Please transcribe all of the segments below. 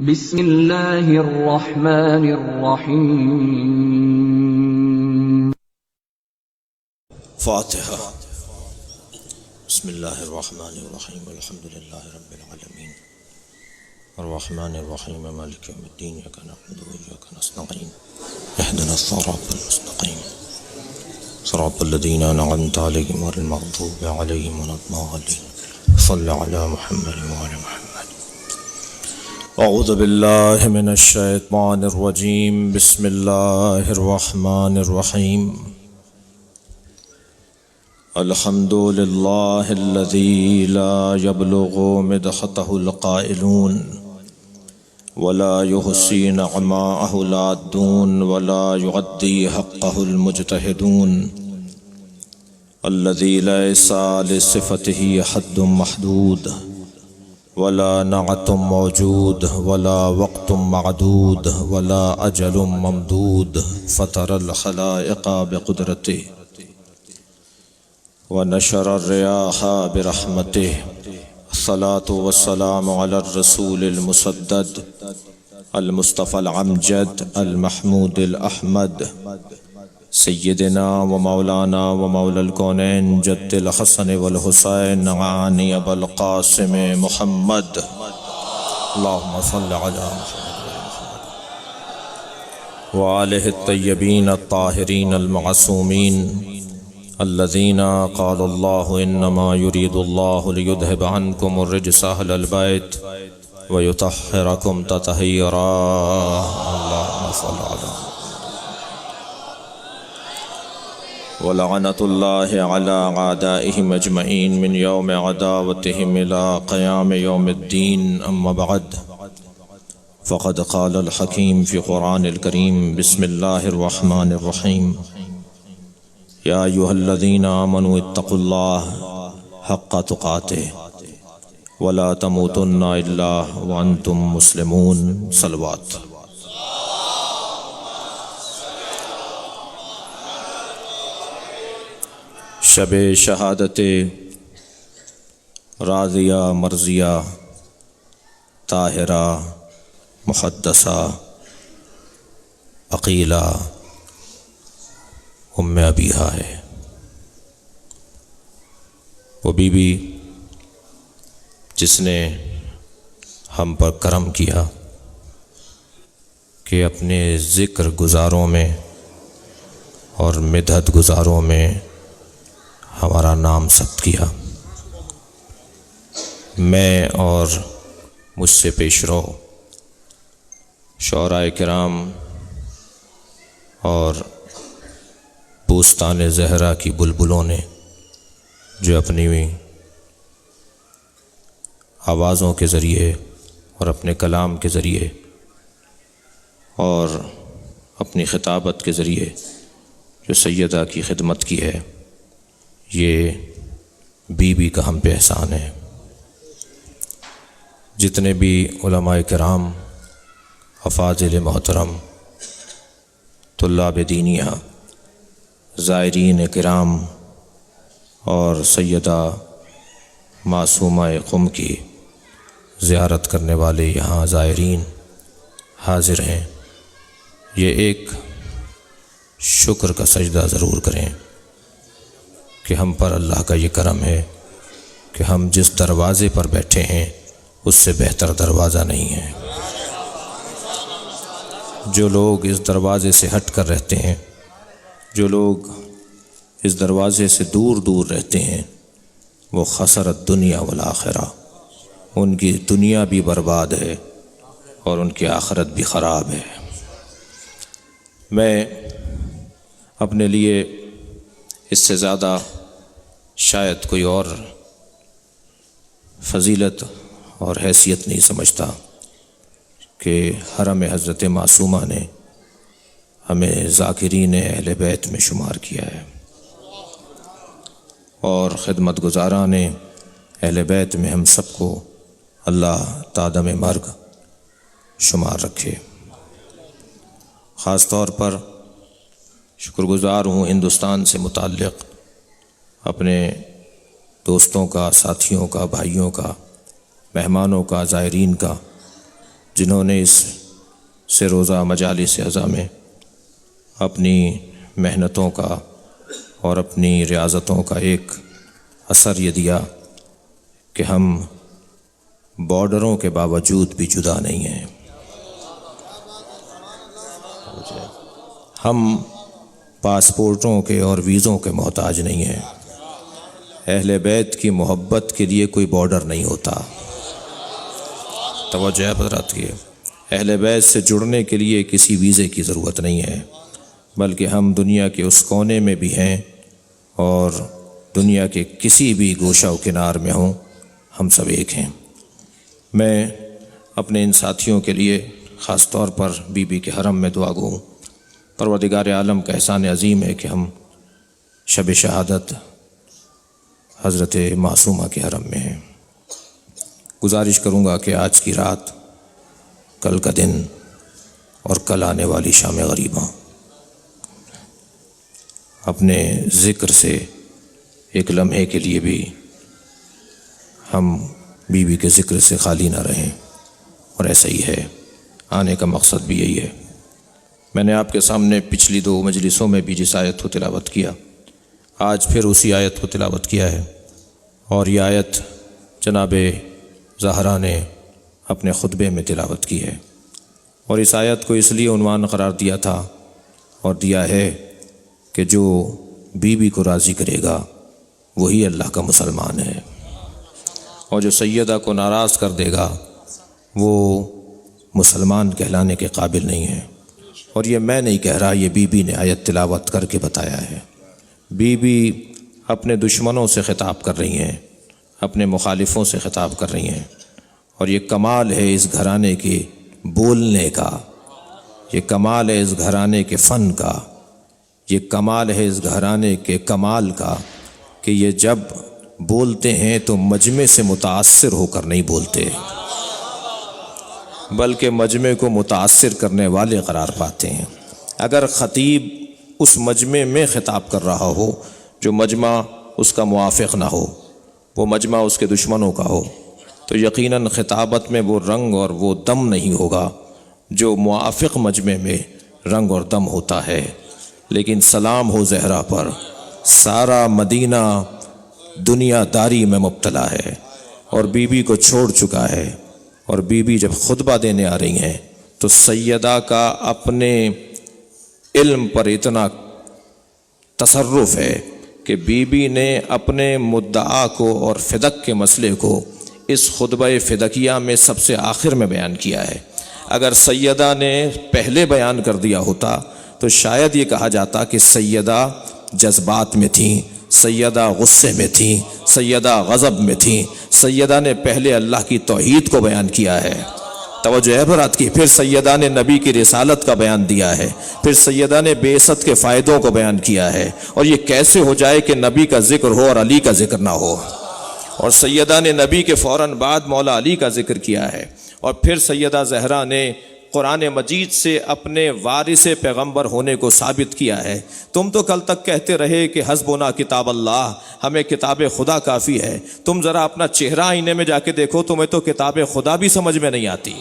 بسم اللہ الرحمن الرحیم۔ فاتحہ۔ بسم اللہ الرحمن الرحیم، الحمد للہ رب العالمین، الرحمن الرحیم، مالک یوم الدین، ایاک نعبد و ایاک نستعین، اہدنا الصراط المستقیم، صراط الذین انعمت علیہم غیر المغضوب علیہم ولا الضالین۔ صل علی محمد وعلی محمد۔ اعوذ باللہ من الشیطان الرجیم، بسم اللہ الرحمن الرحیم۔ الحمد للہ الذی لا یبلغ مدحتہ القائلون ولا یحصی نعماءہ العادون ولا یعدی حقہ المجتہدون، الذی لیس لصفتہ حد محدود ولا نعت موجود ولا وقت معدود ولا اجل ممدود، فطر الخلائق بقدرتہ ونشر الرياح برحمته، الصلاة والسلام على الرسول المسدد المصطفى العمجد المحمود الأحمد، سيدنا ومولانا ومولى الكونين جد الحسن والحسين عاني أبا القاسم محمد، اللهم صل على محمد وآله الطيبين الطاهرين المعصومين الذين قال الله إنما يريد الله ليذهب عنكم الرجس أهل البيت ويطهركم تطهيرا، اللهم صل على محمد۔ ولعنة الله على أعدائهم أجمعين من يوم عداوتهم إلى قيام يوم الدين، أما بعد، فقد قال الحكيم في قرآن الكريم، بسم الله الرحمن الرحيم، يا أيها الذين آمنوا اتقوا الله حق تقاته ولا تموتن إلا وأنتم مسلمون، صلوات۔ شب شہادت راضیہ مرضیہ طاہرہ مقدسہ عقیلہ ام ابیہا ہے۔ وہ بی بی جس نے ہم پر کرم کیا کہ اپنے ذکر گزاروں میں اور مدحت گزاروں میں ہمارا نام ثبت کیا۔ میں اور مجھ سے پیشرو شعراء کرام اور بوستان زہرا کی بلبلوں نے جو اپنی آوازوں کے ذریعے اور اپنے کلام کے ذریعے اور اپنی خطابت کے ذریعے جو سیدہ کی خدمت کی ہے، یہ بی بی کا ہم پہ احسان ہے۔ جتنے بھی علماء کرام، افاضل محترم، طلاب دینیہ، زائرین کرام اور سیدہ معصومہ قم کی زیارت کرنے والے یہاں زائرین حاضر ہیں، یہ ایک شکر کا سجدہ ضرور کریں کہ ہم پر اللہ کا یہ کرم ہے کہ ہم جس دروازے پر بیٹھے ہیں اس سے بہتر دروازہ نہیں ہے۔ جو لوگ اس دروازے سے ہٹ کر رہتے ہیں، جو لوگ اس دروازے سے دور دور رہتے ہیں، وہ خسرت دنیا والآخرہ، ان کی دنیا بھی برباد ہے اور ان کی آخرت بھی خراب ہے۔ میں اپنے لیے اس سے زیادہ شاید کوئی اور فضیلت اور حیثیت نہیں سمجھتا کہ حرم حضرت معصومہ نے ہمیں ذاکرین اہل بیت میں شمار کیا ہے اور خدمت گزاران اہل بیت میں ہم سب کو اللہ تادم مرگ شمار رکھے۔ خاص طور پر شکر گزار ہوں ہندوستان سے متعلق اپنے دوستوں کا، ساتھیوں کا، بھائیوں کا، مہمانوں کا، زائرین کا جنہوں نے اس سے روزہ مجالس اعضاء میں اپنی محنتوں کا اور اپنی ریاضتوں کا ایک اثر یہ دیا کہ ہم بارڈروں کے باوجود بھی جدا نہیں ہیں۔ ہم پاسپورٹوں کے اور ویزوں کے محتاج نہیں ہیں۔ اہل بیت کی محبت کے لیے کوئی بارڈر نہیں ہوتا۔ توجہ ہے حضرات کی، اہل بیت سے جڑنے کے لیے کسی ویزے کی ضرورت نہیں ہے، بلکہ ہم دنیا کے اس کونے میں بھی ہیں اور دنیا کے کسی بھی گوشہ و کنار میں ہوں، ہم سب ایک ہیں۔ میں اپنے ان ساتھیوں کے لیے خاص طور پر بی بی کے حرم میں دعا گو ہوں۔ پروردگار عالم کا احسان عظیم ہے کہ ہم شب شہادت حضرت معصومہ کے حرم میں ہیں۔ گزارش کروں گا کہ آج کی رات، کل کا دن اور کل آنے والی شام غریباں اپنے ذکر سے ایک لمحے کے لیے بھی ہم بی بی کے ذکر سے خالی نہ رہیں، اور ایسا ہی ہے، آنے کا مقصد بھی یہی ہے۔ میں نے آپ کے سامنے پچھلی 2 مجلسوں میں بھی جس آیت کو تلاوت کیا، آج پھر اسی آیت کو تلاوت کیا ہے، اور یہ آیت جناب زہرا نے اپنے خطبے میں تلاوت کی ہے، اور اس آیت کو اس لیے عنوان قرار دیا تھا اور دیا ہے کہ جو بی بی کو راضی کرے گا وہی اللہ کا مسلمان ہے، اور جو سیدہ کو ناراض کر دے گا وہ مسلمان کہلانے کے قابل نہیں ہے۔ اور یہ میں نہیں کہہ رہا، یہ بی بی نے آیت تلاوت کر کے بتایا ہے۔ بی بی اپنے دشمنوں سے خطاب کر رہی ہیں، اپنے مخالفوں سے خطاب کر رہی ہیں، اور یہ کمال ہے اس گھرانے کے بولنے کا، یہ کمال ہے اس گھرانے کے فن کا، یہ کمال ہے اس گھرانے کے کمال کا کہ یہ جب بولتے ہیں تو مجمع سے متاثر ہو کر نہیں بولتے، بلکہ مجمع کو متاثر کرنے والے قرار پاتے ہیں۔ اگر خطیب اس مجمع میں خطاب کر رہا ہو جو مجمع اس کا موافق نہ ہو، وہ مجمع اس کے دشمنوں کا ہو، تو یقیناً خطابت میں وہ رنگ اور وہ دم نہیں ہوگا جو موافق مجمع میں رنگ اور دم ہوتا ہے۔ لیکن سلام ہو زہرا پر، سارا مدینہ دنیا داری میں مبتلا ہے اور بی بی کو چھوڑ چکا ہے، اور بی بی جب خطبہ دینے آ رہی ہیں تو سیدہ کا اپنے علم پر اتنا تصرف ہے کہ بی بی نے اپنے مدعا کو اور فدق کے مسئلے کو اس خطبہ فدقیہ میں سب سے آخر میں بیان کیا ہے۔ اگر سیدہ نے پہلے بیان کر دیا ہوتا تو شاید یہ کہا جاتا کہ سیدہ جذبات میں تھیں، سیدہ غصے میں تھیں، سیدہ غضب میں تھیں، سیدہ نے پہلے اللہ کی توحید کو بیان کیا ہے۔ توجہ ہے برات کی، پھر سیدہ نے نبی کی رسالت کا بیان دیا ہے، پھر سیدہ نے بعثت کے فائدوں کو بیان کیا ہے، اور یہ کیسے ہو جائے کہ نبی کا ذکر ہو اور علی کا ذکر نہ ہو، اور سیدہ نے نبی کے فوراً بعد مولا علی کا ذکر کیا ہے، اور پھر سیدہ زہرا نے قرآن مجید سے اپنے وارث پیغمبر ہونے کو ثابت کیا ہے۔ تم تو کل تک کہتے رہے کہ حسبنا کتاب اللہ، ہمیں کتاب خدا کافی ہے، تم ذرا اپنا چہرہ آئینے میں جا کے دیکھو، تمہیں تو کتاب خدا بھی سمجھ میں نہیں آتی۔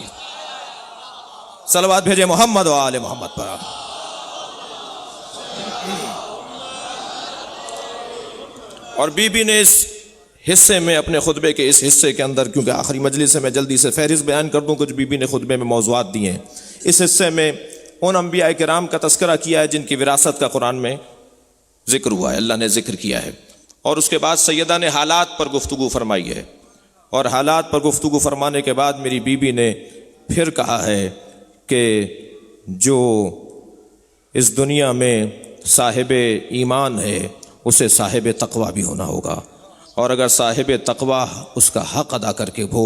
صلوات بھیجے محمد و آل محمد پر۔ اور بی بی نے اس حصے میں، اپنے خطبے کے اس حصے کے اندر، کیونکہ آخری مجلس سے میں جلدی سے فہرست بیان کر دوں، کچھ بی بی نے خطبے میں موضوعات دیے ہیں، اس حصے میں ان انبیاء کرام کا تذکرہ کیا ہے جن کی وراثت کا قرآن میں ذکر ہوا ہے، اللہ نے ذکر کیا ہے، اور اس کے بعد سیدہ نے حالات پر گفتگو فرمائی ہے، اور حالات پر گفتگو فرمانے کے بعد میری بی بی نے پھر کہا ہے کہ جو اس دنیا میں صاحب ایمان ہے اسے صاحب تقوی بھی ہونا ہوگا، اور اگر صاحب تقوی اس کا حق ادا کر کے ہو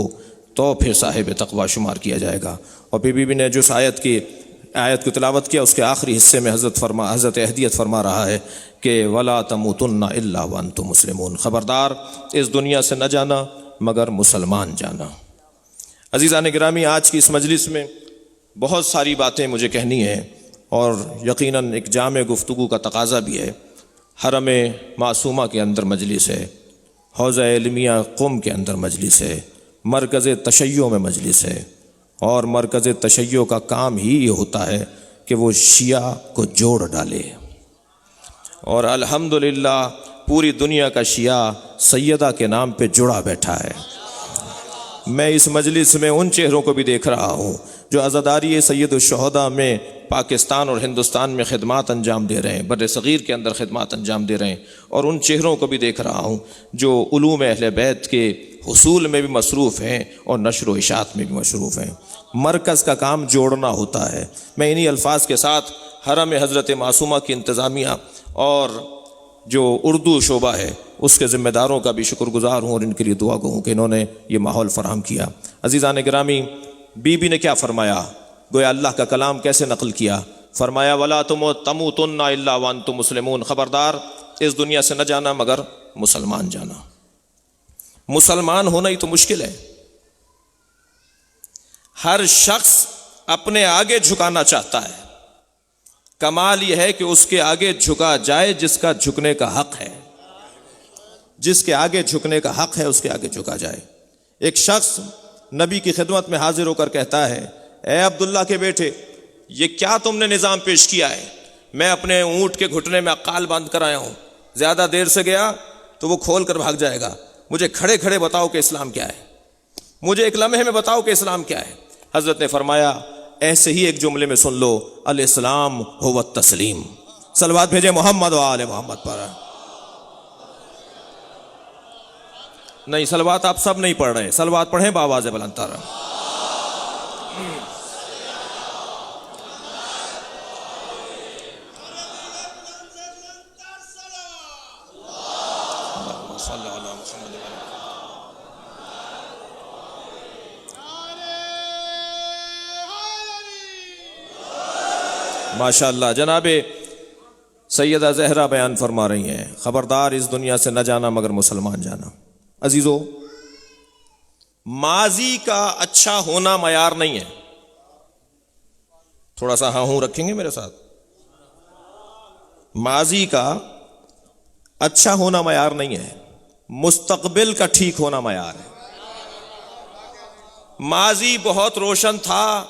تو پھر صاحب تقوی شمار کیا جائے گا۔ اور پھر بی بی نے جس آیت کو تلاوت کیا اس کے آخری حصے میں حضرت اہدیت فرما رہا ہے کہ وَلَا تَمُوتُنَّ إِلَّا وَأَنْتُمْ مُسْلِمُونَ، خبردار اس دنیا سے نہ جانا مگر مسلمان جانا۔ عزیزان گرامی، آج کی اس مجلس میں بہت ساری باتیں مجھے کہنی ہیں، اور یقیناً ایک جامع گفتگو کا تقاضا بھی ہے۔ حرم معصومہ کے اندر مجلس ہے، حوزہ علمیہ قم کے اندر مجلس ہے، مرکز تشیع میں مجلس ہے، اور مرکز تشیع کا کام ہی یہ ہوتا ہے کہ وہ شیعہ کو جوڑ ڈالے، اور الحمدللہ پوری دنیا کا شیعہ سیدہ کے نام پہ جڑا بیٹھا ہے۔ میں اس مجلس میں ان چہروں کو بھی دیکھ رہا ہوں جو عزاداری سید الشہداء میں پاکستان اور ہندوستان میں خدمات انجام دے رہے ہیں، بر صغیر کے اندر خدمات انجام دے رہے ہیں، اور ان چہروں کو بھی دیکھ رہا ہوں جو علوم اہل بیت کے حصول میں بھی مصروف ہیں اور نشر و اشاعت میں بھی مصروف ہیں۔ مرکز کا کام جوڑنا ہوتا ہے۔ میں انہی الفاظ کے ساتھ حرم حضرت معصومہ کی انتظامیہ اور جو اردو شعبہ ہے اس کے ذمہ داروں کا بھی شکر گزار ہوں اور ان کے لیے دعا گو ہوں کہ انہوں نے یہ ماحول فراہم کیا۔ عزیزان گرامی، بی بی نے کیا فرمایا؟ گویا اللہ کا کلام کیسے نقل کیا؟ فرمایا وَلَا تَمُوتُنَّ إِلَّا وَأَنْتُمْ مُسْلِمُونَ، خبردار اس دنیا سے نہ جانا مگر مسلمان جانا۔ مسلمان ہونا ہی تو مشکل ہے۔ ہر شخص اپنے آگے جھکانا چاہتا ہے، کمال یہ ہے کہ اس کے آگے جھکا جائے جس کا جھکنے کا حق ہے، جس کے آگے جھکنے کا حق ہے اس کے آگے جھکا جائے۔ ایک شخص نبی کی خدمت میں حاضر ہو کر کہتا ہے، اے عبداللہ کے بیٹے، یہ کیا تم نے نظام پیش کیا ہے؟ میں اپنے اونٹ کے گھٹنے میں عقال باندھ کر آیا ہوں، زیادہ دیر سے گیا تو وہ کھول کر بھاگ جائے گا، مجھے کھڑے کھڑے بتاؤ کہ اسلام کیا ہے، مجھے ایک لمحے میں بتاؤ کہ اسلام کیا ہے۔ حضرت نے فرمایا ایسے ہی ایک جملے میں سن لو، الاسلام هو التسلیم۔ صلوات بھیجے محمد و آل محمد پر۔ نہیں، صلوات آپ سب نہیں پڑھ رہے، صلوات پڑھیں بآواز بلند تر۔ ماشاء اللہ، جناب سیدہ زہرا بیان فرما رہی ہیں، خبردار اس دنیا سے نہ جانا مگر مسلمان جانا۔ عزیزو، ماضی کا اچھا ہونا معیار نہیں ہے، تھوڑا سا ہاں ہوں رکھیں گے میرے ساتھ۔ ماضی کا اچھا ہونا معیار نہیں ہے، مستقبل کا ٹھیک ہونا معیار ہے۔ ماضی بہت روشن تھا،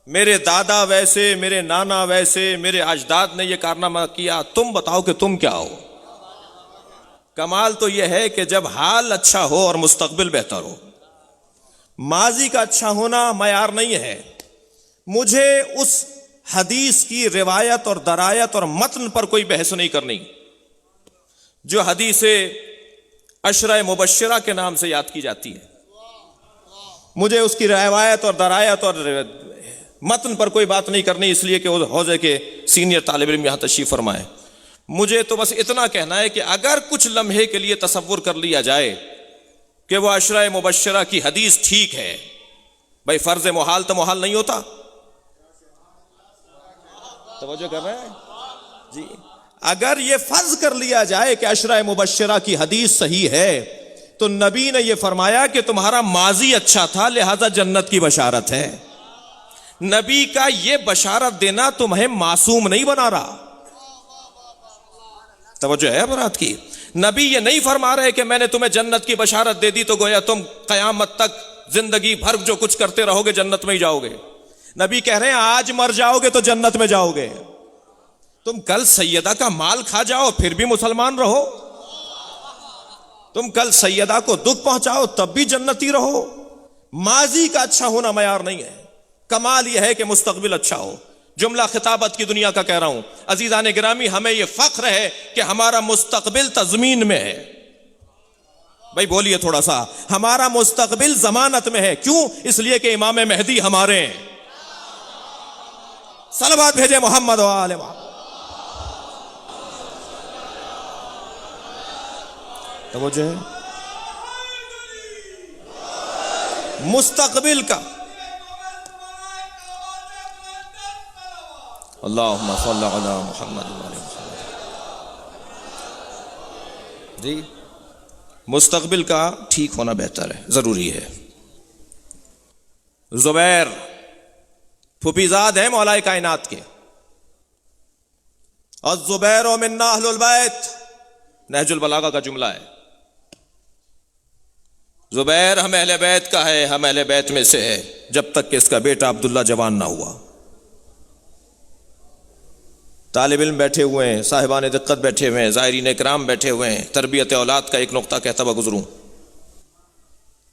میرے دادا ویسے، میرے نانا ویسے، میرے اجداد نے یہ کارنامہ کیا، تم بتاؤ کہ تم کیا ہو۔ کمال تو یہ ہے کہ جب حال اچھا ہو اور مستقبل بہتر ہو۔ ماضی کا اچھا ہونا معیار نہیں ہے۔ مجھے اس حدیث کی روایت اور درایت اور متن پر کوئی بحث نہیں کرنی جو حدیث عشرہ مبشرہ کے نام سے یاد کی جاتی ہے۔ مجھے اس کی روایت اور درایت اور متن پر کوئی بات نہیں کرنی، اس لیے کہ وہ حوزے کے سینئر طالب علم یہاں تشریف فرمائے۔ مجھے تو بس اتنا کہنا ہے کہ اگر کچھ لمحے کے لیے تصور کر لیا جائے کہ وہ عشرہ مبشرہ کی حدیث ٹھیک ہے، بھائی فرض محال تو محال نہیں ہوتا۔ توجہ کر رہے ہیں جی؟ اگر یہ فرض کر لیا جائے کہ عشرہ مبشرہ کی حدیث صحیح ہے تو نبی نے یہ فرمایا کہ تمہارا ماضی اچھا تھا لہذا جنت کی بشارت ہے۔ نبی کا یہ بشارت دینا تمہیں معصوم نہیں بنا رہا۔ توجہ ہے برات کی؟ نبی یہ نہیں فرما رہے کہ میں نے تمہیں جنت کی بشارت دے دی تو گویا تم قیامت تک زندگی بھر جو کچھ کرتے رہو گے جنت میں ہی جاؤ گے۔ نبی کہہ رہے ہیں آج مر جاؤ گے تو جنت میں جاؤ گے، تم کل سیدہ کا مال کھا جاؤ پھر بھی مسلمان رہو، تم کل سیدہ کو دکھ پہنچاؤ تب بھی جنتی رہو۔ ماضی کا اچھا ہونا معیار نہیں ہے، کمال یہ ہے کہ مستقبل اچھا ہو۔ جملہ خطابت کی دنیا کا کہہ رہا ہوں، عزیزان گرامی، ہمیں یہ فخر ہے کہ ہمارا مستقبل تضمین میں ہے۔ بھائی بولیے تھوڑا سا، ہمارا مستقبل ضمانت میں ہے۔ کیوں؟ اس لیے کہ امام مہدی ہمارے ہیں۔ صلوات بھیجے محمد و آل محمد۔ توجہ ہے؟ مستقبل کا اللہم صلی علی محمد و آل محمد جی، مستقبل کا ٹھیک ہونا بہتر ہے، ضروری ہے۔ زبیر پھوپھیزاد ہیں مولا کائنات کے، الزبیر منا اہل البیت، نہج البلاغہ کا جملہ ہے۔ زبیر ہم اہل بیت کا ہے، ہم اہل بیت میں سے ہے، جب تک کہ اس کا بیٹا عبداللہ جوان نہ ہوا۔ طالب علم بیٹھے ہوئے ہیں، صاحبان دقت بیٹھے ہوئے ہیں، زائرین اکرام بیٹھے ہوئے ہیں، تربیت اولاد کا ایک نقطہ کہتا ہوا گزروں۔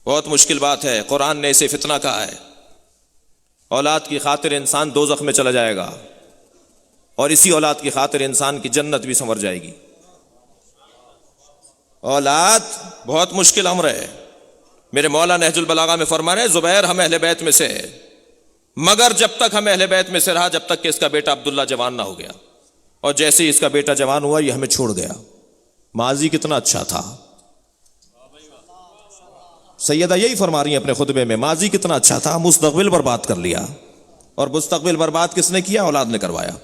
بہت مشکل بات ہے، قرآن نے اسے فتنہ کہا ہے۔ اولاد کی خاطر انسان دوزخ میں چلا جائے گا، اور اسی اولاد کی خاطر انسان کی جنت بھی سنور جائے گی۔ اولاد بہت مشکل امر ہے۔ میرے مولا نہج البلاغہ میں فرما رہے ہیں زبیر ہم اہل بیت میں سے ہے، مگر جب تک ہم اہل بیت میں سے رہا جب تک کہ اس کا بیٹا عبداللہ جوان نہ ہو گیا، اور جیسے ہی اس کا بیٹا جوان ہوا یہ ہمیں چھوڑ گیا۔ ماضی کتنا اچھا تھا، سیدہ یہی فرما رہی ہیں اپنے خطبے میں، ماضی کتنا اچھا تھا، مستقبل برباد کر لیا، اور مستقبل برباد کس نے کیا؟ اولاد نے کروایا۔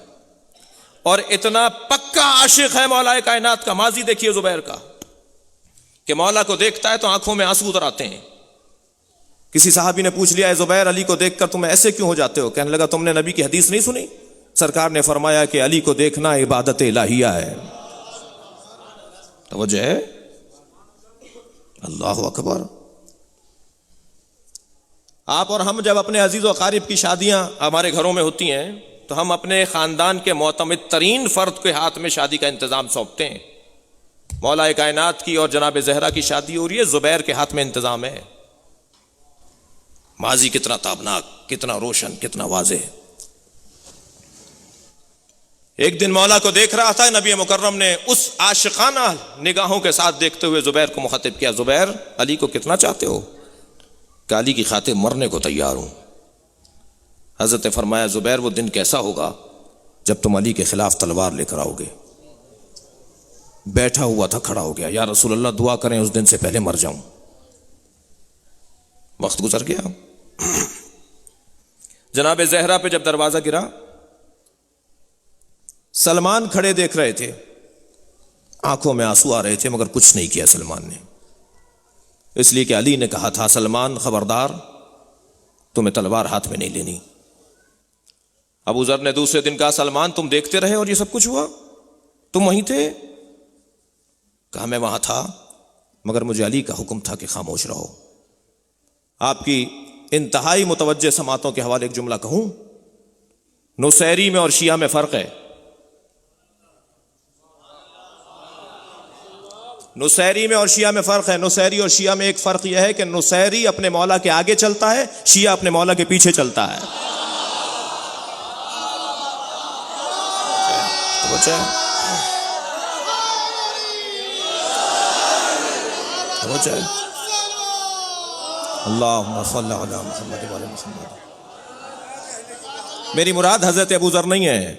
اور اتنا پکا عاشق ہے مولا کائنات کا، ماضی دیکھیے زبیر کا، کہ مولا کو دیکھتا ہے تو آنکھوں میں آنسو اتر آتے ہیں۔ کسی صحابی نے پوچھ لیا، اے زبیر علی کو دیکھ کر تم ایسے کیوں ہو جاتے ہو؟ کہنے لگا تم نے نبی کی حدیث نہیں سنی؟ سرکار نے فرمایا کہ علی کو دیکھنا عبادت الہیہ ہے۔ توجہ ہے، اللہ اکبر۔ آپ اور ہم جب اپنے عزیز و اقارب کی شادیاں ہمارے گھروں میں ہوتی ہیں تو ہم اپنے خاندان کے معتمد ترین فرد کے ہاتھ میں شادی کا انتظام سونپتے ہیں۔ مولا کائنات کی اور جناب زہرا کی شادی ہو رہی ہے، زبیر کے ہاتھ میں انتظام ہے۔ ماضی کتنا تابناک، کتنا روشن، کتنا واضح۔ ایک دن مولا کو دیکھ رہا تھا، نبی مکرم نے اس عاشقانہ نگاہوں کے ساتھ دیکھتے ہوئے زبیر کو مخاطب کیا، زبیر علی کو کتنا چاہتے ہو؟ کہ علی کی خاطر مرنے کو تیار ہوں۔ حضرت نے فرمایا زبیر وہ دن کیسا ہوگا جب تم علی کے خلاف تلوار لے کر آؤ گے؟ بیٹھا ہوا تھا، کھڑا ہو گیا، یا رسول اللہ دعا کریں اس دن سے پہلے مر جاؤں۔ وقت گزر گیا۔ جناب زہرا پہ جب دروازہ گرا، سلمان کھڑے دیکھ رہے تھے، آنکھوں میں آنسو آ رہے تھے، مگر کچھ نہیں کیا سلمان نے، اس لیے کہ علی نے کہا تھا سلمان خبردار تمہیں تلوار ہاتھ میں نہیں لینی۔ ابو ذر نے دوسرے دن کہا سلمان تم دیکھتے رہے اور یہ سب کچھ ہوا، تم وہیں تھے؟ کہا میں وہاں تھا، مگر مجھے علی کا حکم تھا کہ خاموش رہو۔ آپ کی انتہائی متوجہ سماعتوں کے حوالے ایک جملہ کہوں، نصیری میں اور شیعہ میں فرق ہے۔ نصیری میں اور شیعہ میں فرق ہے۔ نصیری اور شیعہ میں ایک فرق یہ ہے کہ نصیری اپنے مولا کے آگے چلتا ہے، شیعہ اپنے مولا کے پیچھے چلتا ہے۔ اللہم صلی علی محمد وعلی محمد۔ میری مراد حضرت ابو ذر نہیں ہے،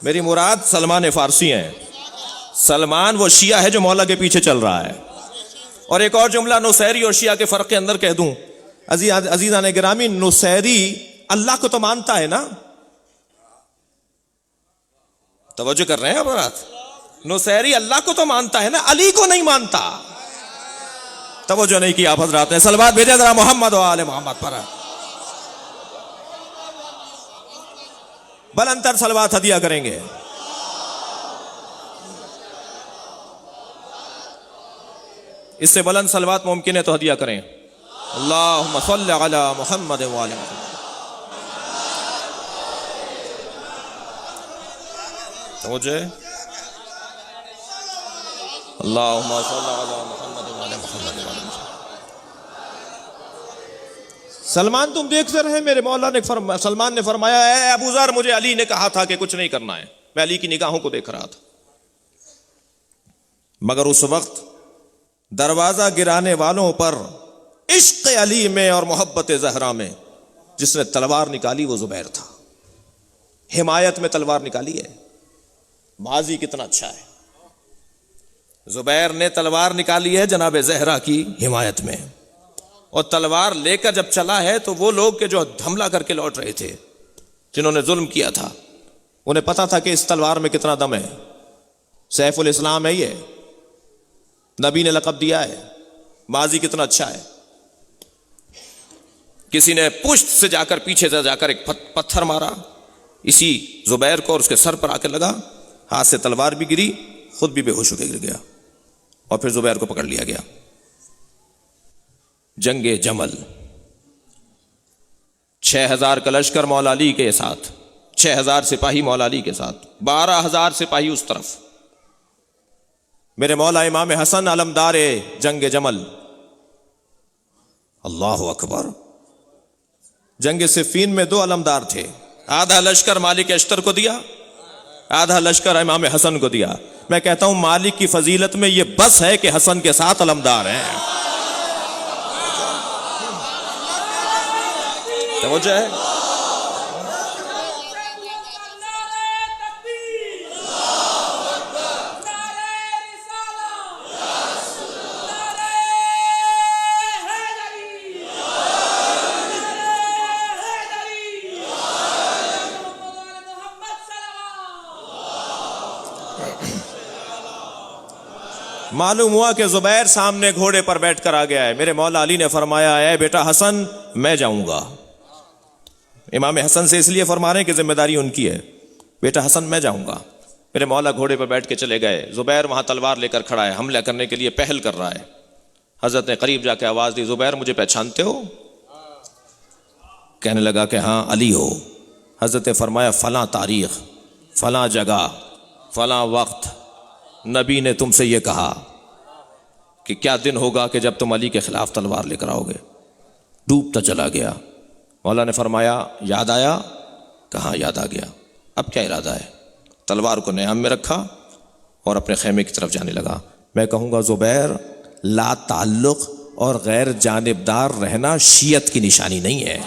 میری مراد سلمان فارسی ہیں۔ سلمان وہ شیعہ ہے جو مولا کے پیچھے چل رہا ہے۔ اور ایک اور جملہ نصیری اور شیعہ کے فرق کے اندر کہہ دوں، عزیزان گرامی، نصیری اللہ کو تو مانتا ہے نا، توجہ کر رہے ہیں حضرات؟ نصیری اللہ کو تو مانتا ہے نا، علی کو نہیں مانتا۔ توجہ نہیں کیا آپ حضرات نے؟ صلوات بھیجے ذرا محمد و آل محمد پر، بلند تر صلوات ہدیہ کریں گے۔ اس سے بلند صلوات ممکن ہے تو ہدیہ کریں۔ اللہم صلی علی محمد و آل محمد۔ توجہ، اللہم صلی علی محمد و آل محمد۔ سلمان تم دیکھتے رہے، میرے مولا نے سلمان نے فرمایا اے ابو ذر مجھے علی نے کہا تھا کہ کچھ نہیں کرنا ہے، میں علی کی نگاہوں کو دیکھ رہا تھا، مگر اس وقت دروازہ گرانے والوں پر عشق علی میں اور محبت زہرا میں جس نے تلوار نکالی وہ زبیر تھا۔ حمایت میں تلوار نکالی ہے۔ ماضی کتنا اچھا ہے، زبیر نے تلوار نکالی ہے جناب زہرا کی حمایت میں، اور تلوار لے کر جب چلا ہے تو وہ لوگ کہ جو حملہ کر کے لوٹ رہے تھے، جنہوں نے ظلم کیا تھا، انہیں پتا تھا کہ اس تلوار میں کتنا دم ہے، سیف الاسلام ہے، یہ نبی نے لقب دیا ہے۔ ماضی کتنا اچھا ہے۔ کسی نے پشت سے جا کر، پیچھے سے جا کر ایک پتھر مارا اسی زبیر کو، اور اس کے سر پر آ کے لگا، ہاتھ سے تلوار بھی گری، خود بھی بے ہوش ہو کے گر گیا، اور پھر زبیر کو پکڑ لیا گیا۔ جنگ جمل 6,000 کا لشکر مولا علی کے ساتھ، 6,000 سپاہی مولا علی کے ساتھ، 12,000 سپاہی اس طرف، میرے مولا امام حسن علمدار جنگ جمل، اللہ اکبر۔ جنگ صفین میں 2 علمدار تھے، آدھا لشکر مالک اشتر کو دیا، آدھا لشکر امام حسن کو دیا۔ میں کہتا ہوں مالک کی فضیلت میں یہ بس ہے کہ حسن کے ساتھ علمدار ہیں۔ توجہ ہے؟ معلوم ہوا کہ زبیر سامنے گھوڑے پر بیٹھ کر آ گیا ہے۔ میرے مولا علی نے فرمایا اے بیٹا حسن میں جاؤں گا۔ امام حسن سے اس لیے فرما رہے ہیں کہ ذمہ داری ان کی ہے، بیٹا حسن میں جاؤں گا۔ میرے مولا گھوڑے پر بیٹھ کے چلے گئے، زبیر وہاں تلوار لے کر کھڑا ہے، حملہ کرنے کے لیے پہل کر رہا ہے۔ حضرت نے قریب جا کے آواز دی، زبیر مجھے پہچانتے ہو؟ کہنے لگا کہ ہاں علی ہو۔ حضرت نے فرمایا فلاں تاریخ، فلاں جگہ، فلاں وقت نبی نے تم سے یہ کہا کہ کیا دن ہوگا کہ جب تم علی کے خلاف تلوار لے کر آؤ گے۔ ڈوبتا چلا گیا۔ مولا نے فرمایا یاد آیا؟ کہاں یاد آ گیا۔ اب کیا ارادہ ہے؟ تلوار کو نیام میں رکھا اور اپنے خیمے کی طرف جانے لگا۔ میں کہوں گا زبیر لا تعلق اور غیر جانبدار رہنا شیعت کی نشانی نہیں ہے۔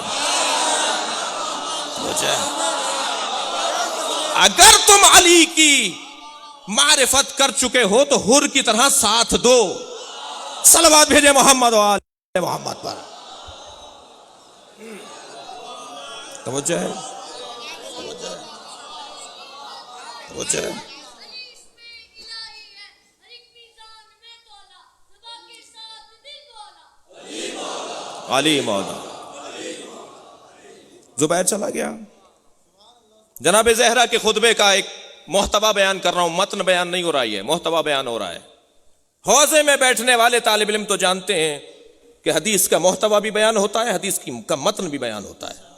اگر تم علی کی معرفت کر چکے ہو تو حر کی طرح ساتھ دو۔ صلوات بھیجے محمد و آل محمد پر۔ توجہ ہے؟ توجہ ہے؟ علی مولا۔ زبیر چلا گیا۔ جناب زہرا کے خطبے کا ایک محتوا بیان کر رہا ہوں، متن بیان نہیں ہو رہا ہے، محتوا بیان ہو رہا ہے۔ حوضے میں بیٹھنے والے طالب علم تو جانتے ہیں کہ حدیث کا محتوا بھی بیان ہوتا ہے، حدیث کا متن بھی بیان ہوتا ہے۔